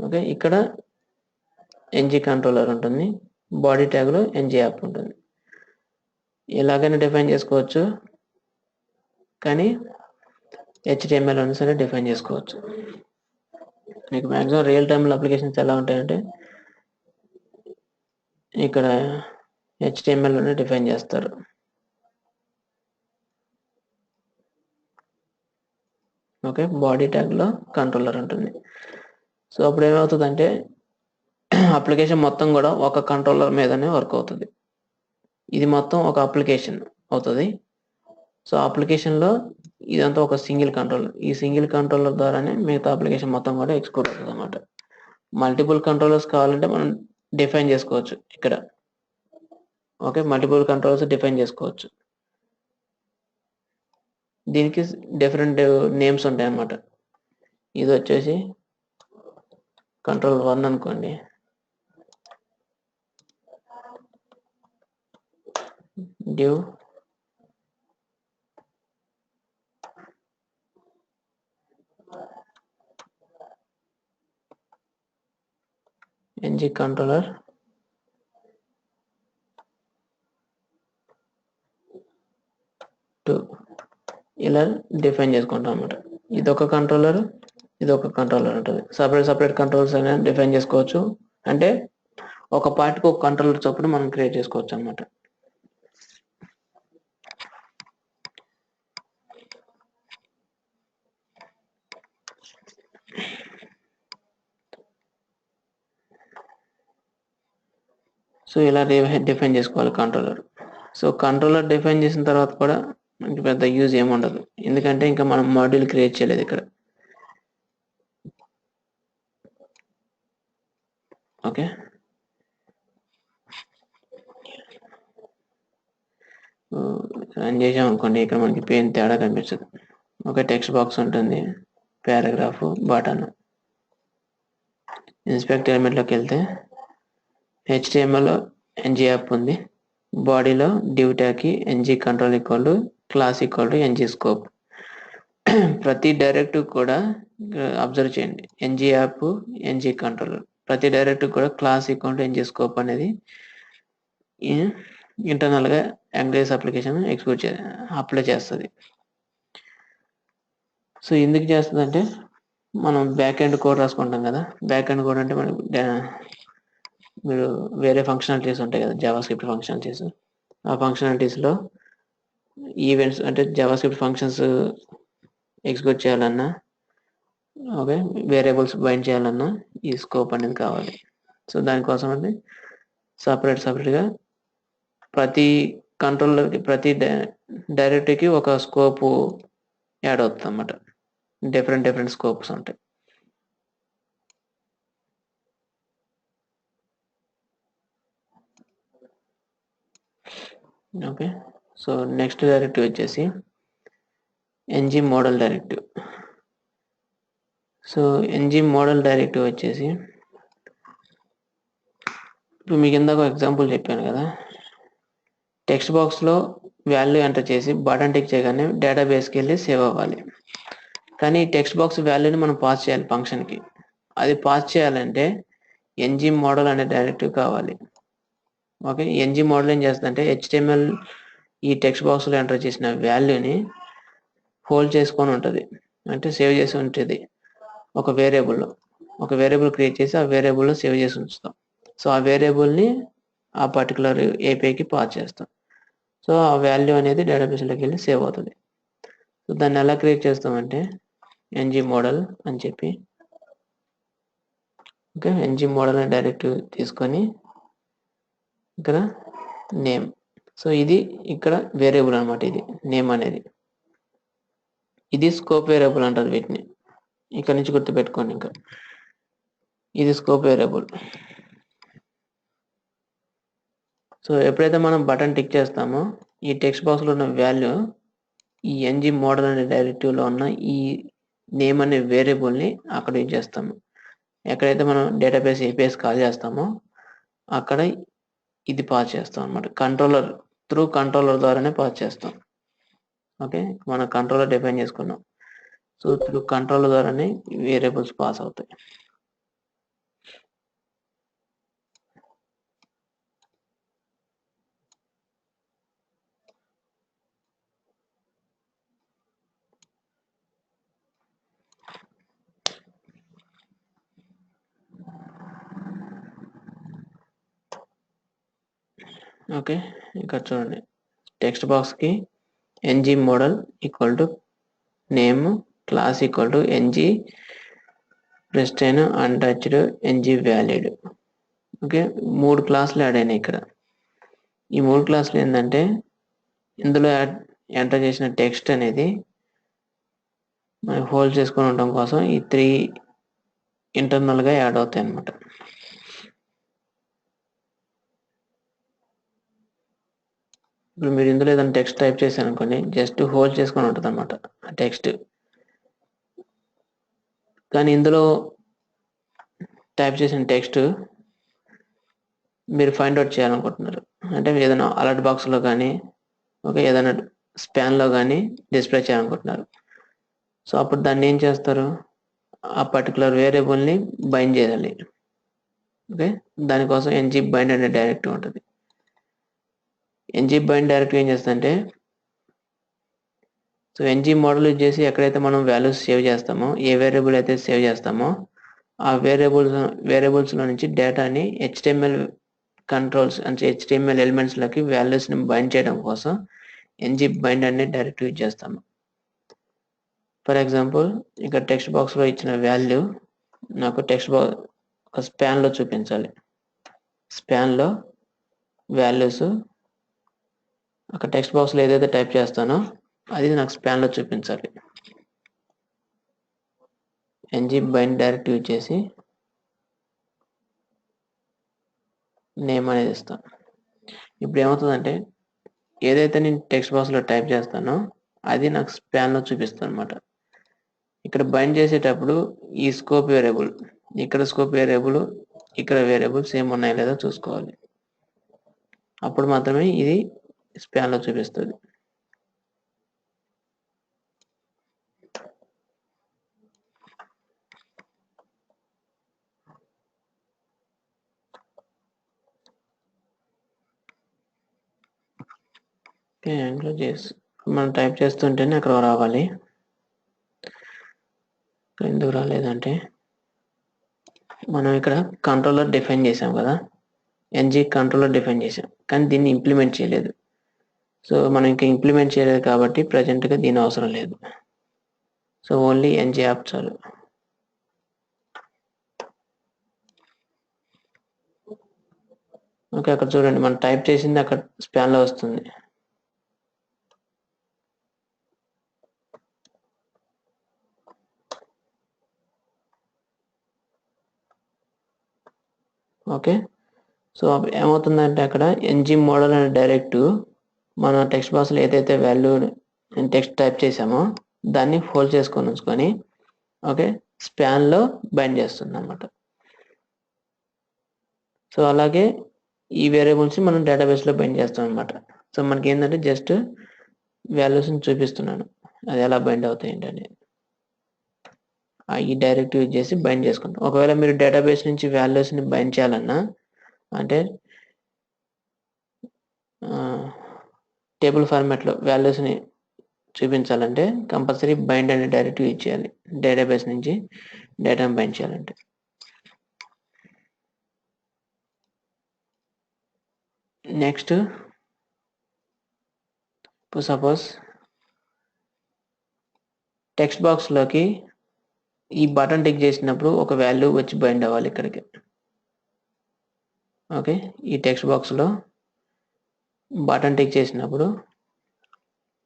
ఓకే, ఇక్కడ ఎన్జీ కంట్రోలర్ ఉంటుంది, బాడీ ట్యాగ్లో ఎన్జీ యాప్ ఉంటుంది. ఎలాగైనా డిఫైన్ చేసుకోవచ్చు, కానీ HTML అయినా సరే డిఫైన్ చేసుకోవచ్చు. మీకు మ్యాక్సిమం రియల్ టైంలో అప్లికేషన్స్ ఎలా ఉంటాయంటే ఇక్కడ HTML లోనే డిఫైన్ చేస్తారు. ఓకే, బాడీ ట్యాగ్లో కంట్రోలర్ ఉంటుంది. సో అప్పుడు ఏమవుతుందంటే అప్లికేషన్ మొత్తం కూడా ఒక కంట్రోలర్ మీదనే వర్క్ అవుతుంది. ఇది మొత్తం ఒక అప్లికేషన్ అవుతుంది. సో అప్లికేషన్లో ఇదంతా ఒక సింగిల్ కంట్రోలర్. ఈ సింగిల్ కంట్రోలర్ ద్వారానే మిగతా అప్లికేషన్ మొత్తం కూడా ఎగ్జిక్యూట్ అవుతుంది అన్నమాట. మల్టిపుల్ కంట్రోలర్స్ కావాలంటే మనం డిఫైన్ చేసుకోవచ్చు ఇక్కడ. ఓకే, మల్టిపుల్ కంట్రోలర్స్ డిఫైన్ చేసుకోవచ్చు. దీనికి డిఫరెంట్ నేమ్స్ ఉంటాయి అన్నమాట. ఇది వచ్చేసి కంట్రోల్ 1 అనుకోండి. div ng controller 2 ఇలా డిఫైన్ చేసుకుంటాం అన్నమాట. ఇదొక కంట్రోలర్, ఇదొక కంట్రోలర్ ఉంటుంది. సపరేట్ కంట్రోలర్స్ అయినా డిఫైన్ చేసుకోవచ్చు. అంటే ఒక పార్ట్కి ఒక కంట్రోలర్ చొప్పున మనం క్రియేట్ చేసుకోవచ్చు అన్నమాట. సో ఇలా డిఫైన్ చేసుకోవాలి కంట్రోలర్. సో కంట్రోలర్ డిఫైన్ చేసిన తర్వాత కూడా మనకి పెద్ద యూజ్ ఏమి ఉండదు, ఎందుకంటే ఇంకా మనం మాడ్యూల్ క్రియేట్ చేయలేదు ఇక్కడ. ఓకే, రన్ చేసాం అనుకోండి, ఇక్కడ మనకి పేరు తేడా కనిపించదు. ఒక టెక్స్ట్ బాక్స్ ఉంటుంది, పారాగ్రాఫ్, బటన్. ఇన్స్పెక్ట్ ఎలిమెంట్లోకి వెళ్తే HTML ng యాప్ ఉంది. బాడీలో div tag కి ng control equal to class equal to ng scope. ప్రతి డైరెక్టివ్ కూడా అబ్జర్వ్ చేయండి, ng యాప్, ng కంట్రోలర్. ప్రతి డైరెక్టివ్ కూడా class equal to ng scope అనేది ఇంటర్నల్గా యాంగ్లేస్ అప్లికేషన్ ఎగ్జిక్యూట్ అప్లై చేస్తుంది. సో ఎందుకు చేస్తుందంటే మనం బ్యాక్ ఎండ్ కోడ్ రాసుకుంటాం కదా. బ్యాక్ ఎండ్ కోడ్ అంటే మనకి మీరు వేరే ఫంక్షనాలిటీస్ ఉంటాయి కదా, జావాస్క్రిప్ట్ ఫంక్షనాలిటీస్. ఆ ఫంక్షనాలిటీస్లో ఈవెంట్స్ అంటే జావాస్క్రిప్ట్ ఫంక్షన్స్ ఎగ్జిక్యూట్ చేయాలన్నా, ఓకే, వేరియబుల్స్ బైండ్ చేయాలన్నా ఈ స్కోప్ అనేది కావాలి. సో దానికోసం అంటే సపరేట్గా ప్రతి కంట్రోలర్కి, ప్రతి డైరెక్టరీకి ఒక స్కోపు యాడ్ అవుతుంది అన్నమాట. డిఫరెంట్ స్కోప్స్ ఉంటాయి. ఓకే, సో నెక్స్ట్ డైరెక్టివ్ వచ్చేసి ng model directive. So ng model directive వచ్చేసి ఇప్పుడు మీకు ఇందాక ఎగ్జాంపుల్ చెప్పాను కదా, టెక్స్ట్ బాక్స్లో వాల్యూ ఎంటర్ చేసి బటన్ టిక్ చేయగానే డేటాబేస్కి వెళ్ళి సేవ్ అవ్వాలి. కానీ టెక్స్ట్ బాక్స్ వాల్యూని మనం పాస్ చేయాలి ఫంక్షన్కి. అది పాస్ చేయాలంటే ng మోడల్ అనే డైరెక్టివ్ కావాలి. ఓకే, ng మోడల్ ఏం చేస్తుందంటే HTML ఈ టెక్స్ట్ బాక్స్లో ఎంటర్ చేసిన వాల్యూని హోల్డ్ చేసుకొని ఉంటుంది, అంటే సేవ్ చేసి ఉంటుంది ఒక వేరియబుల్ క్రియేట్ చేసి ఆ వేరియబుల్లో సేవ్ చేసి ఉంచుతాం. సో ఆ వేరియబుల్ని ఆ పర్టికులర్ ఏపీఐకి పాస్ చేస్తాం. సో ఆ వాల్యూ అనేది డేటాబేస్లోకి వెళ్ళి సేవ్ అవుతుంది. సో దాన్ని ఎలా క్రియేట్ చేస్తామంటే ng మోడల్ అని చెప్పి, ఓకే, ng మోడల్ అనే డైరెక్టివ్ తీసుకొని ఇక్కడ నేమ్. సో ఇది ఇక్కడ వేరియబుల్ అనమాట, ఇది నేమ్ అనేది. ఇది స్కోప్ వేరియబుల్ అంటారు వీటిని. ఇక్కడ నుంచి గుర్తుపెట్టుకోండి. ఇంకా ఇది స్కోప్ వేరియబుల్. సో ఎప్పుడైతే మనం బటన్ టిక్ చేస్తామో ఈ టెక్స్ట్ బాక్స్లో ఉన్న వాల్యూ ఈ ng మోడల్ అనే డైరెక్టివ్లో ఉన్న ఈ నేమ్ అనే వేరియబుల్ని అక్కడ యూజ్ చేస్తాము. ఎక్కడైతే మనం డేటాబేస్ ఏపీఎస్ కాల్ చేస్తామో అక్కడ ఇది పాస్ చేస్తాం అనమాట. కంట్రోలర్ ద్వారానే పాస్ చేస్తాం. ఓకే, మనం కంట్రోలర్ డిఫైన్ చేసుకున్నాం. సో త్రూ కంట్రోలర్ ద్వారానే వేరియబుల్స్ పాస్ అవుతాయి. ఓకే, ఇక్కడ చూడండి టెక్స్ట్ బాక్స్కి ng model equal to name, class equal to ng pristine untouched ng valid. Okay, 3 క్లాసులు యాడ్ అయినాయి ఇక్కడ. ఈ 3 క్లాసులు ఏంటంటే ఇందులో ఎంటర్ చేసిన టెక్స్ట్ అనేది మనం హోల్డ్ చేసుకొని ఉండడం కోసం ఈ 3 ఇంటర్నల్గా యాడ్ అవుతాయి అన్నమాట. ఇప్పుడు మీరు ఇందులో ఏదైనా టెక్స్ట్ టైప్ చేశారు అనుకోండి, జస్ట్ హోల్డ్ చేసుకొని ఉంటుంది అనమాట ఆ టెక్స్ట్. కానీ ఇందులో టైప్ చేసిన టెక్స్ట్ మీరు ఫైండ్ అవుట్ చేయాలనుకుంటున్నారు అంటే ఏదైనా అలర్ట్ బాక్స్లో కానీ ఓకే ఏదైనా స్పాన్లో కానీ డిస్ప్లే చేయాలనుకుంటున్నారు. సో అప్పుడు దాన్ని ఏం చేస్తారు, ఆ పర్టికులర్ వేరియబుల్ని బైండ్ చేయాలి. ఓకే, దానికోసం ng బైండ్ అనే డైరెక్టివ్ ఉంటుంది. ng బైండ్ డైరెక్టివ్ ఏం చేస్తుందంటే సో ng మోడల్ యూజ్ చేసి ఎక్కడైతే మనం వాల్యూస్ సేవ్ చేస్తామో, ఏ వేరియబుల్ అయితే సేవ్ చేస్తామో ఆ వేరియబుల్స్లో నుంచి డేటాని HTML కంట్రోల్స్ అంటే HTML ఎలిమెంట్స్లోకి వాల్యూస్ని బైండ్ చేయడం కోసం ng బైండ్ అనే డైరెక్టివ్ యూజ్ చేస్తాము. ఫర్ ఎగ్జాంపుల్ ఇక్కడ టెక్స్ట్ బాక్స్లో ఇచ్చిన వాల్యూ నాకు టెక్స్ట్ బాక్స్ ఒక స్పాన్లో చూపించాలి. స్పాన్లో వాల్యూస్ అక్కడ టెక్స్ట్ బాక్స్లో ఏదైతే టైప్ చేస్తానో అది నాకు స్పాన్లో చూపించాలి. ng బైండ్ డైరెక్టివ్ యూజ్ చేసి నేమ్ అనేది ఇస్తాను. ఇప్పుడు ఏమవుతుందంటే ఏదైతే నేను టెక్స్ట్ బాక్స్లో టైప్ చేస్తానో అది నాకు స్పాన్లో చూపిస్తుంది అనమాట. ఇక్కడ బైండ్ చేసేటప్పుడు ఈ స్కోప్ వేరియబుల్, ఇక్కడ స్కోప్ వేరియబుల్, ఇక్కడ వేరియబుల్ సేమ్ ఉన్నాయో లేదో చూసుకోవాలి. అప్పుడు మాత్రమే ఇది స్పాన్లో చూపిస్తుంది. ఓకే, యాంగ్లో చేసి మనం టైప్ చేస్తుంటేనే అక్కడ రావాలి. ఎందుకు రాలేదంటే మనం ఇక్కడ కంట్రోలర్ డిఫైన్ చేసాం కదా, ng కంట్రోలర్ డిఫైన్ చేసాం కానీ దీన్ని ఇంప్లిమెంట్ చేయలేదు. సో మనం ఇంకా ఇంప్లిమెంట్ చేయలేదు కాబట్టి ప్రజెంట్గా దీని అవసరం లేదు. సో ఓన్లీ ng యాప్ చాలు. ఓకే, అక్కడ చూడండి మనం టైప్ చేసింది అక్కడ స్పాన్లో వస్తుంది. ఓకే, సో ఏమవుతుందంటే అక్కడ ng మోడల్ అనే డైరెక్టివ్ మన టెక్స్ట్ బాక్స్లో ఏదైతే వాల్యూ టెక్స్ట్ టైప్ చేసామో దాన్ని హోల్డ్ చేసుకొని ఉంచుకొని ఓకే స్పాన్లో బైండ్ చేస్తుంది అన్నమాట. సో అలాగే ఈ వేరియబుల్స్ని మనం డేటాబేస్లో బైండ్ చేస్తాం అనమాట. సో మనకి ఏంటంటే జస్ట్ వాల్యూస్ని చూపిస్తున్నాను అది ఎలా బైండ్ అవుతాయి ఏంటని. ఈ డైరెక్టివ్ యూజ్ చేసి బైండ్ చేసుకుంటాం. ఒకవేళ మీరు డేటాబేస్ నుంచి వాల్యూస్ని బైండ్ చేయాలన్నా అంటే టేబుల్ ఫార్మాట్లో వాల్యూస్ని చూపించాలంటే కంపల్సరీ బైండ్ అనే డైరెక్టివ్ యూజ్ చేయాలి డేటాబేస్ నుంచి డేటాను బైండ్ చేయాలంటే. నెక్స్ట్ ఇప్పుడు సపోజ్ టెక్స్ట్ బాక్స్లోకి ఈ బటన్ టిక్ చేసినప్పుడు ఒక వాల్యూ వచ్చి బైండ్ అవ్వాలి ఇక్కడికి. ఓకే, ఈ టెక్స్ట్ బాక్స్లో బటన్ టిక్ చేసినప్పుడు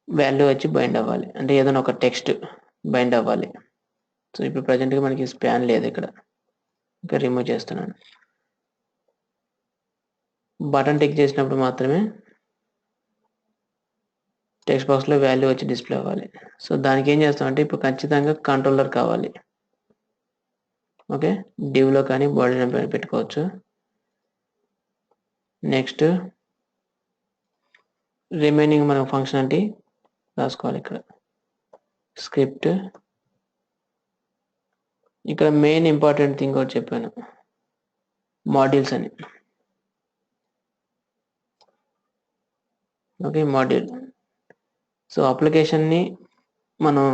వాల్యూ వచ్చి బైండ్ అవ్వాలి అంటే ఏదైనా ఒక టెక్స్ట్ బైండ్ అవ్వాలి. సో ఇప్పుడు ప్రజెంట్గా మనకి స్పాన్ లేదు ఇక్కడ, ఇంకా రిమూవ్ చేస్తున్నాను. బటన్ టిక్ చేసినప్పుడు మాత్రమే టెక్స్ట్ బాక్స్లో వాల్యూ వచ్చి డిస్ప్లే అవ్వాలి. సో దానికి ఏం చేస్తామంటే ఇప్పుడు ఖచ్చితంగా కంట్రోలర్ కావాలి. ఓకే, డివ్లో కానీ బాడీ నేమ్ పెట్టుకోవచ్చు. నెక్స్ట్ రిమైనింగ్ మనం ఫంక్షనాలిటీ రాసుకోవాలి. ఇక్కడ స్క్రిప్ట్, ఇక్కడ మెయిన్ ఇంపార్టెంట్ థింగ్ ఒకటి చెప్పాను మాడ్యూల్స్ అని. Okay, module. సో అప్లికేషన్ని మనం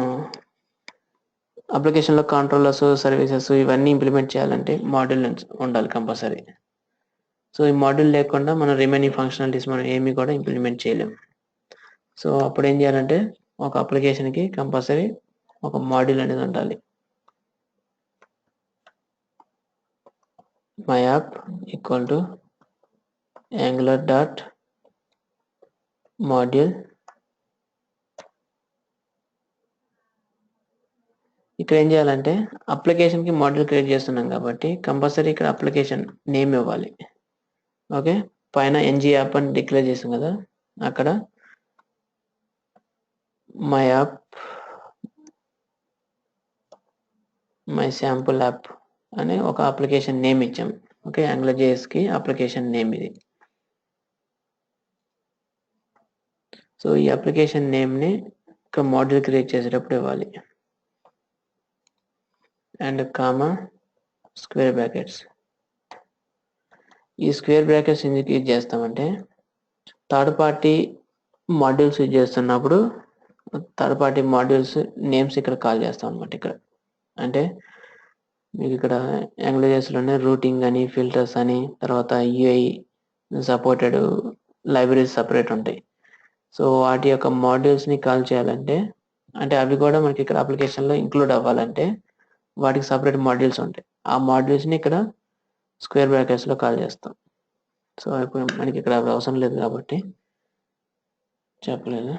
అప్లికేషన్లో కంట్రోలర్స్ సర్వీసెస్ ఇవన్నీ ఇంప్లిమెంట్ చేయాలంటే మాడ్యూల్ ఉండాలి కంపల్సరీ. సో ఈ మాడ్యూల్ లేకుండా మనం రిమైనింగ్ ఫంక్షనాలిటీస్ మనం ఏమి కూడా ఇంప్లిమెంట్ చేయలేం. సో అప్పుడు ఏం చేయాలంటే ఒక అప్లికేషన్కి కంపల్సరీ ఒక మాడ్యూల్ అనేది ఉండాలి. My app equal to angular dot module. ఇక్కడ ఏం చేయాలంటే అప్లికేషన్కి మాడ్యూల్ క్రియేట్ చేస్తున్నాం కాబట్టి కంపల్సరీ ఇక్కడ అప్లికేషన్ నేమ్ ఇవ్వాలి. ఓకే, పైన ఎన్జీ యాప్ అని డిక్లేర్ చేసాం కదా, అక్కడ my app my sample app అనే ఒక అప్లికేషన్ నేమ్ ఇచ్చాం. ఓకే, AngularJSకి అప్లికేషన్ నేమ్ ఇది. సో ఈ అప్లికేషన్ నేమ్ని ఇక్కడ మాడ్యూల్ క్రియేట్ చేసేటప్పుడు ఇవ్వాలి. And comma square brackets. ఈ స్క్వేర్ బ్రాకెట్స్ ఎందుకు యూజ్ చేస్తామంటే థర్డ్ పార్టీ మాడ్యూల్స్ యూజ్ చేస్తున్నప్పుడు థర్డ్ పార్టీ మాడ్యూల్స్ నేమ్స్ ఇక్కడ కాల్ చేస్తాం అనమాట. ఇక్కడ అంటే మీకు ఇక్కడ AngularJSలోనే రూటింగ్ అని, ఫిల్టర్స్ అని, తర్వాత UI సపోర్టెడ్ లైబ్రరీస్ సపరేట్ ఉంటాయి. సో వాటి యొక్క మాడ్యూల్స్ని కాల్ చేయాలంటే అంటే అవి కూడా మనకి ఇక్కడ అప్లికేషన్లో ఇంక్లూడ్ అవ్వాలంటే వాటికి సపరేట్ మాడ్యూల్స్ ఉంటాయి. ఆ మాడ్యూల్స్ని ఇక్కడ స్క్వేర్ బ్రాకెట్స్లో కాల్ చేస్తాం. సో ఇప్పుడు మనకి ఇక్కడ అవసరం లేదు కాబట్టి చెప్పలేదు.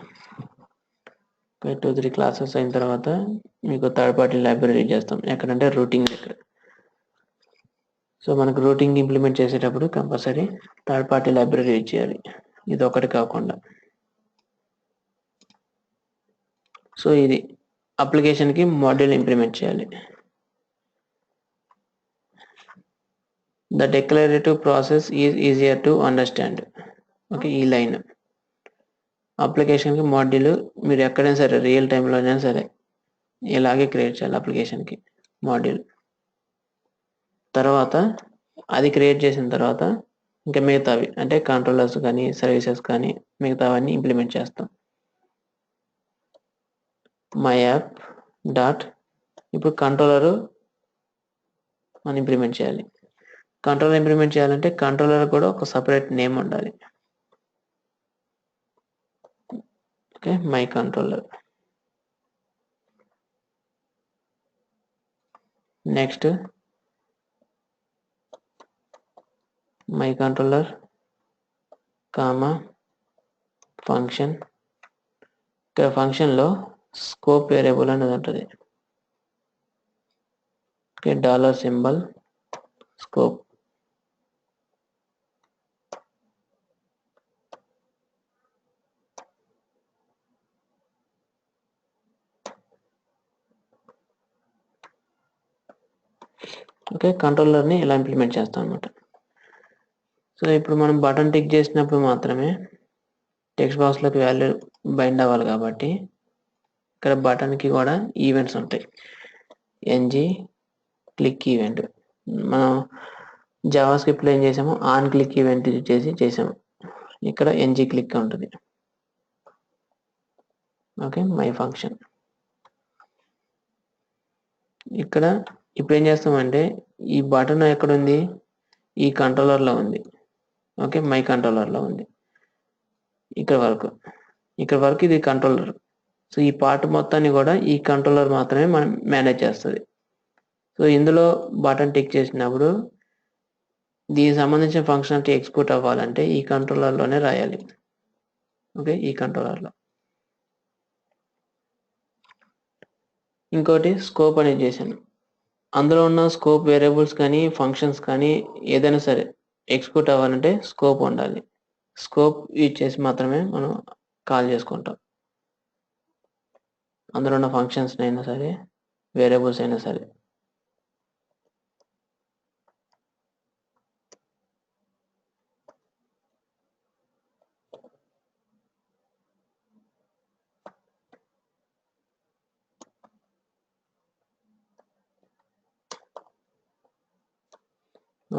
2-3 క్లాసెస్ అయిన తర్వాత మీకు థర్డ్ పార్టీ లైబ్రరీ యూజ్ చేస్తాం. ఎక్కడంటే రూటింగ్ దగ్గర. సో మనకు రూటింగ్ ఇంప్లిమెంట్ చేసేటప్పుడు compulsory third party library use చేయాలి, ఇది ఒకటి కాకుండా. సో ఇది అప్లికేషన్కి మాడ్యూల్ ఇంప్లిమెంట్ చేయాలి. The declarative process is easier to understand. Okay, ఈ లైన్ అప్లికేషన్కి మాడ్యూల్ మీరు ఎక్కడైనా సరే రియల్ టైంలోనైనా సరే ఇలాగే క్రియేట్ చేయాలి అప్లికేషన్కి మాడ్యూల్. తర్వాత అది క్రియేట్ చేసిన తర్వాత ఇంకా మిగతావి అంటే కంట్రోలర్స్ కానీ సర్వీసెస్ కానీ మిగతావన్నీ ఇంప్లిమెంట్ చేస్తాం. మై యాప్ డాట్ ఇప్పుడు కంట్రోలర్ మనం ఇంప్లిమెంట్ చేయాలి. కంట్రోలర్ ఇంప్లిమెంట్ చేయాలంటే కంట్రోలర్ కూడా ఒక సపరేట్ నేమ్ ఉండాలి. Okay, my controller. Next my controller comma function. ఇక్కడ ఫంక్షన్లో స్కోప్ వేరియబుల్ అనేది ఉంటుంది. Okay, dollar symbol scope. Okay, కంట్రోలర్ని ఇలా ఇంప్లిమెంట్ చేస్తాం అనమాట. సో ఇప్పుడు మనం బటన్ టిక్ చేసినప్పుడు మాత్రమే టెక్స్ట్ బాక్స్లోకి వాల్యూ బైండ్ అవ్వాలి కాబట్టి ఇక్కడ బటన్కి కూడా ఈవెంట్స్ ఉంటాయి. NG click event. మనం జావాస్క్రిప్ట్లో ఏం చేసాము, ఆన్ క్లిక్ ఈవెంట్ చేసాము. ఇక్కడ ఎన్జీ క్లిక్ ఉంటుంది. Okay, my function. ఇక్కడ ఇప్పుడు ఏం చేస్తామంటే ఈ బటన్ ఎక్కడ ఉంది, ఈ కంట్రోలర్లో ఉంది. ఓకే, మై కంట్రోలర్లో ఉంది. ఇక్కడ వరకు ఇది కంట్రోలర్. సో ఈ పార్ట్ మొత్తాన్ని కూడా ఈ కంట్రోలర్ మాత్రమే మనం మేనేజ్ చేస్తుంది. సో ఇందులో బటన్ టిక్ చేసినప్పుడు దీనికి సంబంధించిన ఫంక్షనాలిటీ ఎక్స్పోర్ట్ అవ్వాలంటే ఈ కంట్రోలర్లోనే రాయాలి. ఓకే, ఈ కంట్రోలర్లో. ఇంకోటి స్కోప్ అనేది చేశాను. అందులో ఉన్న స్కోప్ వేరియబుల్స్ కానీ ఫంక్షన్స్ కానీ ఏదైనా సరే ఎక్స్పోర్ట్ అవ్వాలంటే స్కోప్ ఉండాలి. స్కోప్ యూజ్ చేసి మాత్రమే మనం కాల్ చేసుకుంటాం. అందులో ఉన్న ఫంక్షన్స్ అయినా సరే వేరియబుల్స్ అయినా సరే.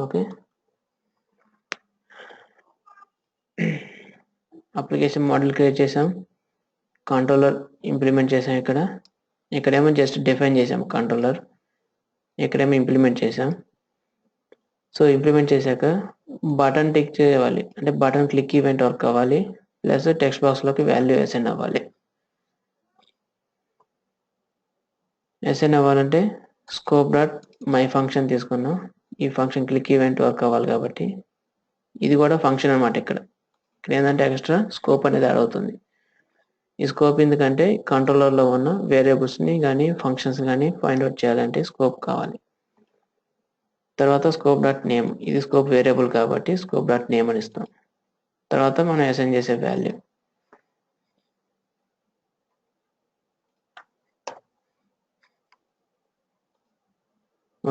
ఓకే, అప్లికేషన్ మోడల్ క్రియేట్ చేసాం, కంట్రోలర్ ఇంప్లిమెంట్ చేసాం. ఇక్కడేమో జస్ట్ డిఫైన్ చేసాం కంట్రోలర్, ఇక్కడేమో ఇంప్లిమెంట్ చేసాం. సో ఇంప్లిమెంట్ చేశాక బటన్ టిక్ చేయాలి, అంటే బటన్ క్లిక్ ఈవెంట్ వర్క్ అవ్వాలి, ప్లస్ టెక్స్ట్ బాక్స్లోకి వాల్యూ అసైన్ అవ్వాలి. అసైన్ అవ్వాలంటే స్కోప్ డాట్ మై ఫంక్షన్ తీసుకున్నాం. ఈ ఫంక్షన్ క్లిక్ ఈవెంట్ వర్క్ అవ్వాలి కాబట్టి ఇది కూడా ఫంక్షన్ అనమాట. ఇక్కడ ఏంటంటే ఎక్స్ట్రా స్కోప్ అనేది యాడ్ అవుతుంది. ఈ స్కోప్ ఎందుకంటే కంట్రోలర్లో ఉన్న వేరియబుల్స్ని కానీ ఫంక్షన్స్ కానీ ఫైండ్ అవుట్ చేయాలంటే స్కోప్ కావాలి. తర్వాత స్కోప్ డాట్ నేమ్, ఇది స్కోప్ వేరియబుల్ కాబట్టి స్కోప్ డాట్ నేమ్ అని ఇస్తాం. తర్వాత మనం అసైన్ చేసే value.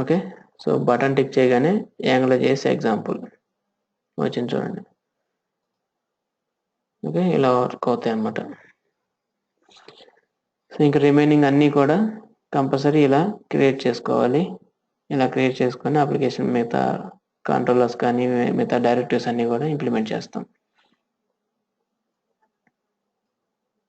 Okay, so button tick చేయగానే యాంగులర్ చేసే ఎగ్జాంపుల్ వచ్చింది చూడండి. ఓకే, ఇలా వర్క్ అవుతాయి అన్నమాట. సో ఇంకా రిమైనింగ్ అన్నీ కూడా కంపల్సరీ ఇలా క్రియేట్ చేసుకోవాలి. ఇలా క్రియేట్ చేసుకొని అప్లికేషన్ మిగతా కంట్రోలర్స్ కానీ మిగతా డైరెక్టివ్స్ అన్నీ కూడా ఇంప్లిమెంట్ చేస్తాం.